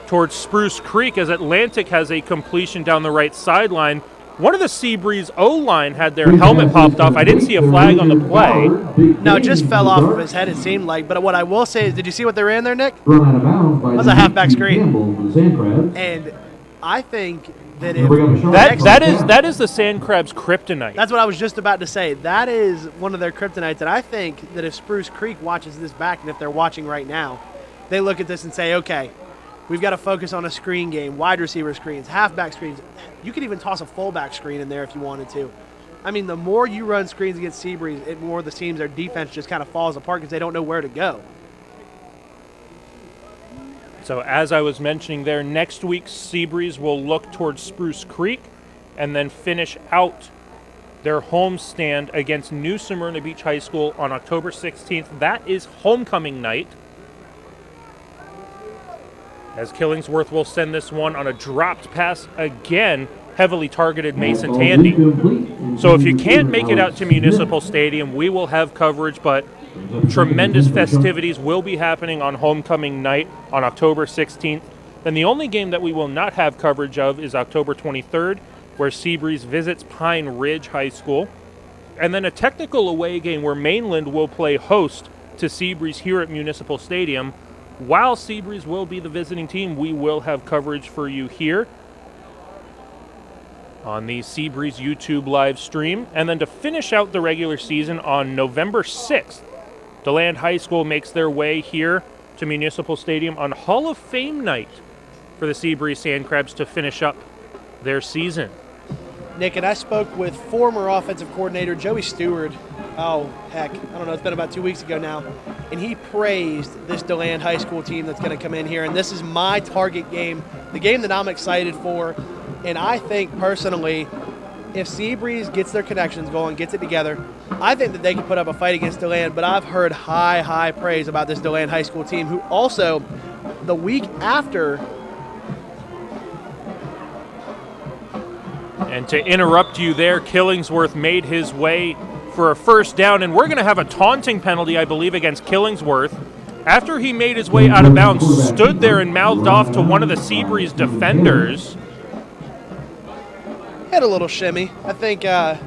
towards Spruce Creek as Atlantic has a completion down the right sideline. One of the Seabreeze O-line had their helmet popped off. I didn't see a flag on the play. No, it just fell off of his head, it seemed like. But what I will say is, did you see what they ran there, Nick? That was a halfback screen. And I think that if that is the Sandcrabs kryptonite. That's what I was just about to say. That is one of their kryptonites. And I think that if Spruce Creek watches this back, and if they're watching right now, they look at this and say, okay, we've got to focus on a screen game, wide receiver screens, halfback screens. You could even toss a fullback screen in there if you wanted to. I mean, the more you run screens against Seabreeze, the more the teams, their defense just kind of falls apart because they don't know where to go. So as I was mentioning there, next week Seabreeze will look towards Spruce Creek and then finish out their homestand against New Smyrna Beach High School on October 16th. That is homecoming night, as Killingsworth will send this one on a dropped pass again, heavily targeted Mason Tandy. So if you can't make it out to Municipal Stadium, we will have coverage, but tremendous festivities will be happening on homecoming night on October 16th. Then the only game that we will not have coverage of is October 23rd, where Seabreeze visits Pine Ridge High School. And then a technical away game where Mainland will play host to Seabreeze here at Municipal Stadium. While Seabreeze will be the visiting team, we will have coverage for you here on the Seabreeze YouTube live stream. And then to finish out the regular season on November 6th, DeLand High School makes their way here to Municipal Stadium on Hall of Fame night for the Seabreeze Sandcrabs to finish up their season. Nick, and I spoke with former offensive coordinator Joey Stewart. Oh, heck, I don't know, it's been about 2 weeks ago now. And he praised this DeLand High School team that's going to come in here. And this is my target game, the game that I'm excited for. And I think, personally, if Seabreeze gets their connections going, gets it together, I think that they can put up a fight against DeLand. But I've heard high praise about this DeLand High School team, who also, the week after. And to interrupt you there, Killingsworth made his way for a first down, and we're going to have a taunting penalty, I believe, against Killingsworth. After he made his way out of bounds, stood there and mouthed off to one of the Seabreeze defenders. Had a little shimmy. I think that's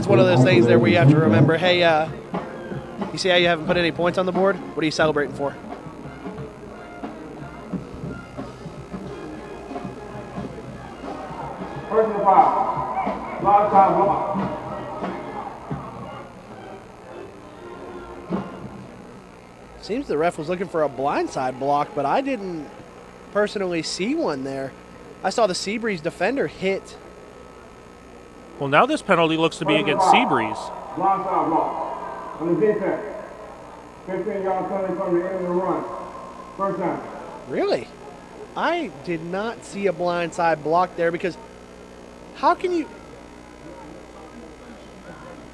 one of those things there where you have to remember, hey, you see how you haven't put any points on the board? What are you celebrating for? Personal foul. Lot of time block. Seems the ref was looking for a blindside block, but I didn't personally see one there. I saw the Seabreeze defender hit. Well, now this penalty looks to be against Seabreeze. Blindside block. On the defense. 15-yard penalty from the end of the run. First down. Really? I did not see a blindside block there because how can you...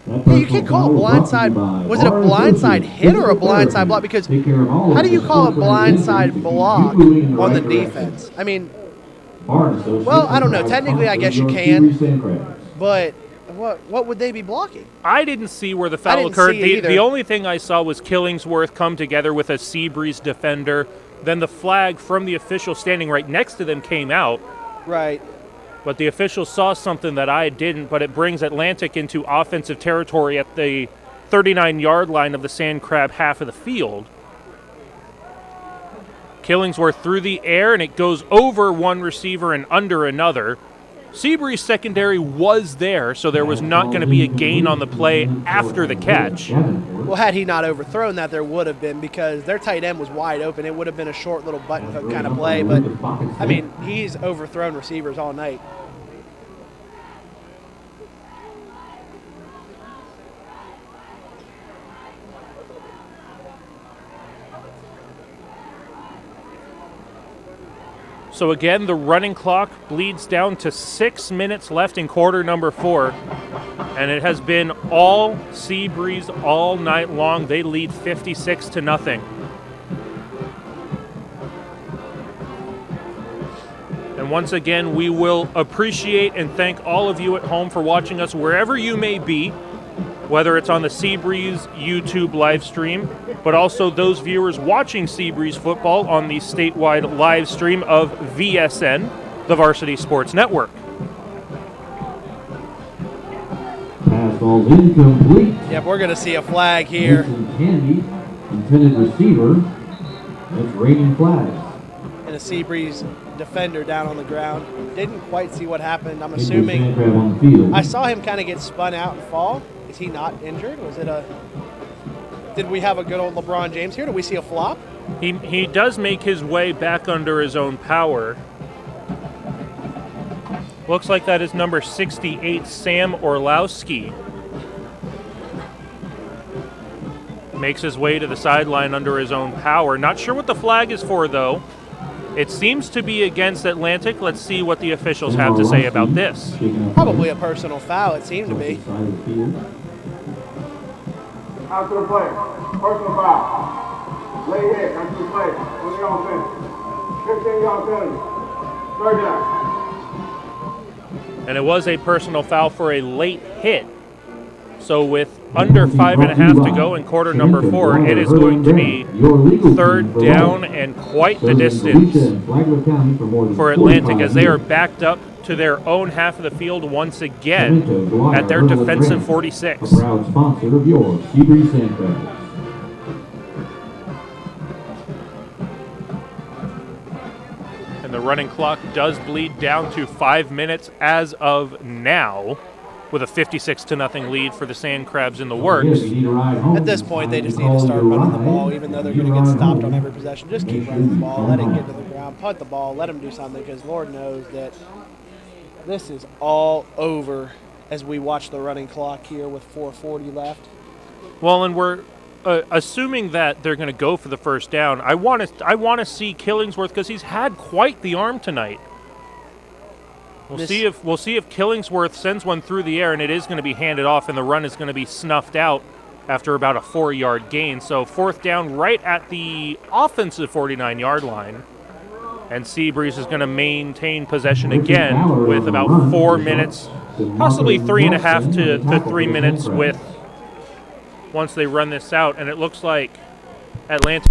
Yeah, you can't call a blindside. Was it a blindside hit or a blindside block? Because how do you call a blindside block on the defense? I mean, well, I don't know. Technically, I guess you can. But what would they be blocking? I didn't see where the foul occurred. The only thing I saw was Killingsworth come together with a Seabreeze defender. Then the flag from the official standing right next to them came out. Right. But the official saw something that I didn't, but it brings Atlantic into offensive territory at the 39-yard line of the Sandcrab half of the field. Killingsworth through the air, and it goes over one receiver and under another. Seabreeze secondary was there, so there was not going to be a gain on the play after the catch. Well, had he not overthrown that, there would have been, because their tight end was wide open. It would have been a short little button hook kind of play. But, I mean, he's overthrown receivers all night. So again, the running clock bleeds down to 6 minutes left in quarter number 4. And it has been all Seabreeze all night long. They lead 56-0. And once again, we will appreciate and thank all of you at home for watching us wherever you may be, whether it's on the Seabreeze YouTube live stream, but also those viewers watching Seabreeze football on the statewide live stream of VSN, the Varsity Sports Network. Pass ball's incomplete. Yep, we're going to see a flag here. Candy, intended receiver. That's raining flags. And a Seabreeze defender down on the ground. Didn't quite see what happened. I'm assuming. Sandcrab on the field. I saw him kind of get spun out and fall. Is he not injured? Was it a? Did we have a good old LeBron James here? Did we see a flop? He does make his way back under his own power. Looks like that is number 68, Sam Orlowski. Makes his way to the sideline under his own power. Not sure what the flag is for, though. It seems to be against Atlantic. Let's see what the officials have to say about this. Probably a personal foul, it seemed to be. After the play, personal foul. Lay hit, after the play, on the offense. 15-yard penalty. Third down. And it was a personal foul for a late hit. So with under 5.5 to go in quarter number 4, it is going to be third down and quite the distance for Atlantic, as they are backed up to their own half of the field once again at their defensive 46. A proud sponsor of your Seabreeze Sandcrabs. And the running clock does bleed down to 5 minutes as of now, with a 56-0 lead for the Sandcrabs in the works. At this point, they just need to start running the ball, even though they're going to get stopped on every possession. Just keep running the ball, let it get to the ground, punt the ball, let them do something, because Lord knows that this is all over as we watch the running clock here with 4:40 left. Well, and we're assuming that they're going to go for the first down. I want to see Killingsworth, because he's had quite the arm tonight. We'll see if Killingsworth sends one through the air, and it is going to be handed off, and the run is going to be snuffed out after about a 4-yard gain. So fourth down right at the offensive 49-yard line. And Seabreeze is going to maintain possession again with about 4 minutes, possibly 3.5 to 3 minutes with once they run this out. And it looks like Atlanta.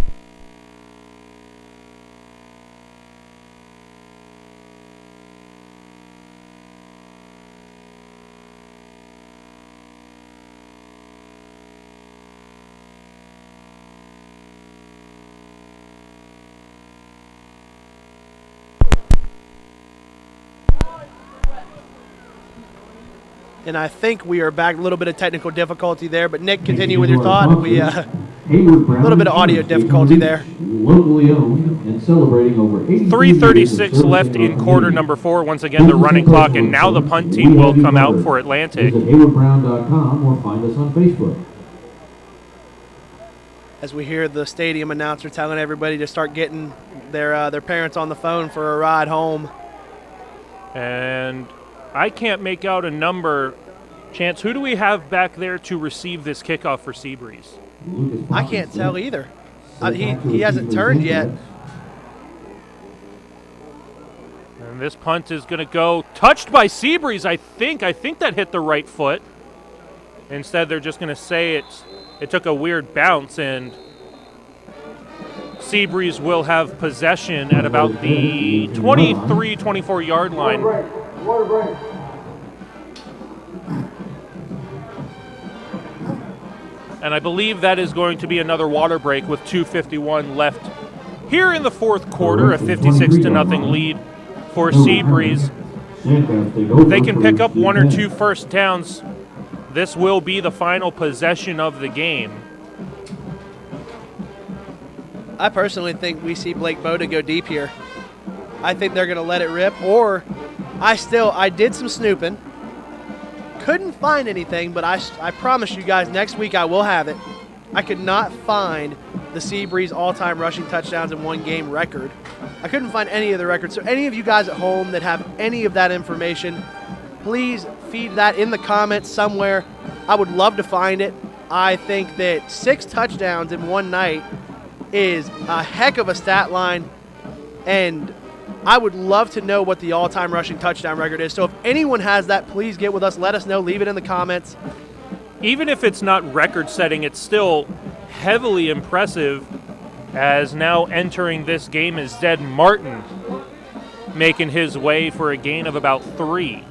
And I think we are back. A little bit of technical difficulty there, but Nick, continue with your thought. We a little bit of audio difficulty there. Locally owned and celebrating over 3:36 left in quarter number 4. Once again, the running clock, and now the punt team will come out for Atlantic. Visit haywardbrown.com or find us on Facebook. As we hear the stadium announcer telling everybody to start getting their parents on the phone for a ride home. And I can't make out a number. Chance, who do we have back there to receive this kickoff for Seabreeze? I can't tell either. He hasn't turned yet. And this punt is going to go touched by Seabreeze, I think. I think that hit the right foot. Instead, they're just going to say it took a weird bounce, and Seabreeze will have possession at about the 23-24 yard line. And I believe that is going to be another water break with 2:51 left here in the fourth quarter, a 56-0 lead for Seabreeze. If they can pick up 1 or 2 first downs, this will be the final possession of the game. I personally think we see Blake Boda go deep here. I think they're going to let it rip, or I did some snooping. Couldn't find anything, but I promise you guys next week I will have it. I could not find the Seabreeze all-time rushing touchdowns in one game record. I couldn't find any of the records. So any of you guys at home that have any of that information, please feed that in the comments somewhere. I would love to find it. I think that 6 touchdowns in one night is a heck of a stat line, and I would love to know what the all-time rushing touchdown record is. So if anyone has that, please get with us. Let us know. Leave it in the comments. Even if it's not record-setting, it's still heavily impressive, as now entering this game is Zed Martin, making his way for a gain of about 3.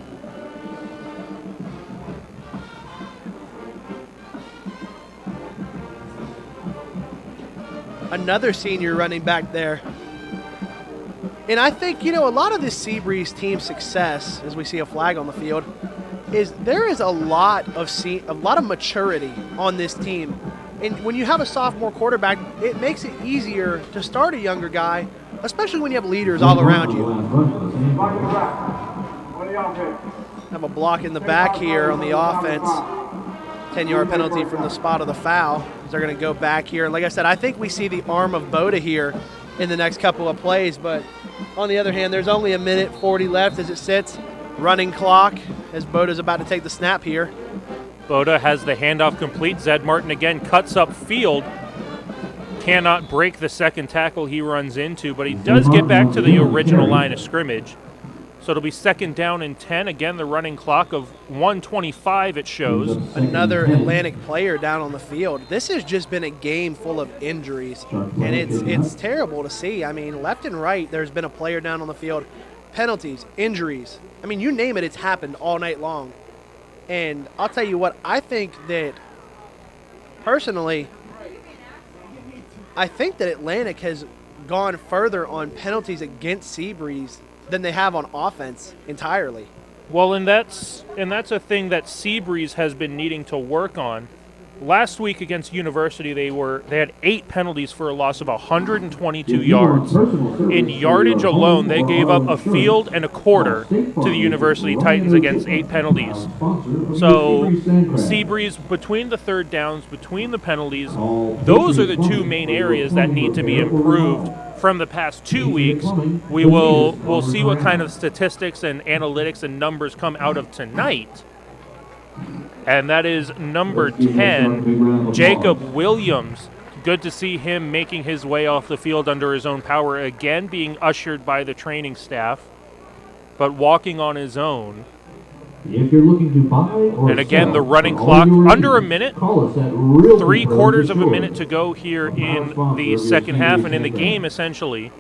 Another senior running back there. And I think, a lot of this Seabreeze team's success, as we see a flag on the field, is there is a lot of maturity on this team. And when you have a sophomore quarterback, it makes it easier to start a younger guy, especially when you have leaders all around you. Have a block in the back here on the offense. 10-yard penalty from the spot of the foul. They're going to go back here. And like I said, I think we see the arm of Boda here in the next couple of plays. But on the other hand, there's only a minute 40 left as it sits. Running clock as Boda's about to take the snap here. Boda has the handoff complete. Zed Martin again cuts up field. Cannot break the second tackle he runs into, but he does get back to the original line of scrimmage. So it'll be 2nd down and 10. Again, the running clock of 1:25 it shows. Another Atlantic player down on the field. This has just been a game full of injuries, and it's terrible to see. I mean, left and right, there's been a player down on the field. Penalties, injuries. I mean, you name it, it's happened all night long. And I'll tell you what, I think that, personally, I think that Atlantic has gone further on penalties against Seabreeze than they have on offense entirely. Well, and that's a thing that Seabreeze has been needing to work on. Last week against University, they had 8 penalties for a loss of 122 yards. In yardage alone, they gave up a field and a quarter to the University Titans against 8 penalties. So Seabreeze, between the third downs, between the penalties, those are the 2 main areas that need to be improved from the past 2 weeks. We'll see what kind of statistics and analytics and numbers come out of tonight. And that is number 10, Jacob Williams. Good to see him making his way off the field under his own power, again being ushered by the training staff, but walking on his own. If you're looking to buy or and again, sell, the running for clock, all your under a needs, minute, call us at Realty 3/4 of a Shores. minute to go here in the sponsor second is half, and in the game, essentially,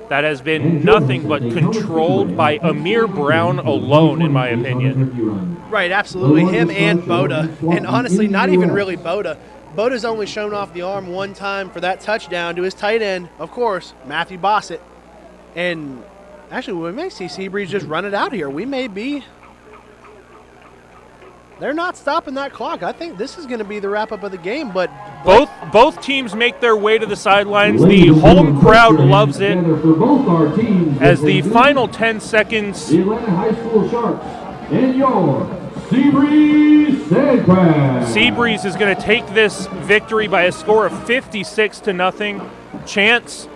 that has been nothing but controlled by Amir Brown alone, in my opinion. Right, absolutely. Him and Boda. And honestly, not even really Boda. Boda's only shown off the arm one time for that touchdown to his tight end, of course, Matthew Bossett. And actually, we may see Seabreeze just run it out here. We may be. They're not stopping that clock. I think this is going to be the wrap-up of the game, but both teams make their way to the sidelines. The home crowd loves it as the final 10 seconds. The Atlanta High School Sharks and your Seabreeze Sandcrabs. Seabreeze is going to take this victory by a score of 56-0. Chance,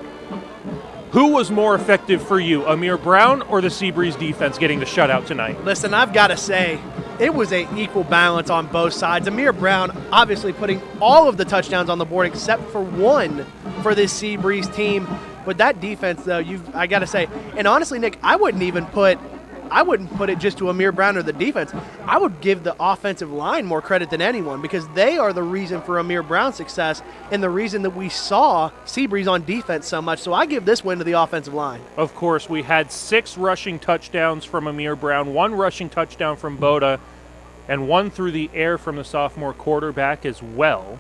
who was more effective for you, Amir Brown or the Seabreeze defense getting the shutout tonight? Listen, I've got to say, it was an equal balance on both sides. Amir Brown obviously putting all of the touchdowns on the board except for one for this Seabreeze team. But that defense, though, I got to say, and honestly, Nick, I wouldn't put it just to Amir Brown or the defense. I would give the offensive line more credit than anyone because they are the reason for Amir Brown's success and the reason that we saw Seabreeze on defense so much. So I give this win to the offensive line. Of course, we had 6 rushing touchdowns from Amir Brown, 1 rushing touchdown from Boda, and 1 through the air from the sophomore quarterback as well.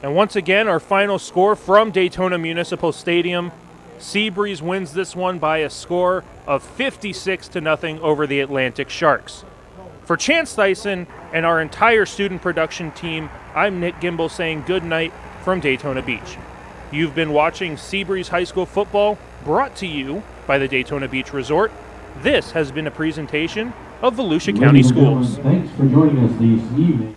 And once again, our final score from Daytona Municipal Stadium. Seabreeze wins this one by a score of 56-0 over the Atlantic Sharks. For Chance Dyson and our entire student production team, I'm Nick Gimbel saying good night from Daytona Beach. You've been watching Seabreeze High School football, brought to you by the Daytona Beach Resort. This has been a presentation of Volusia County Schools. Thanks for joining us this evening.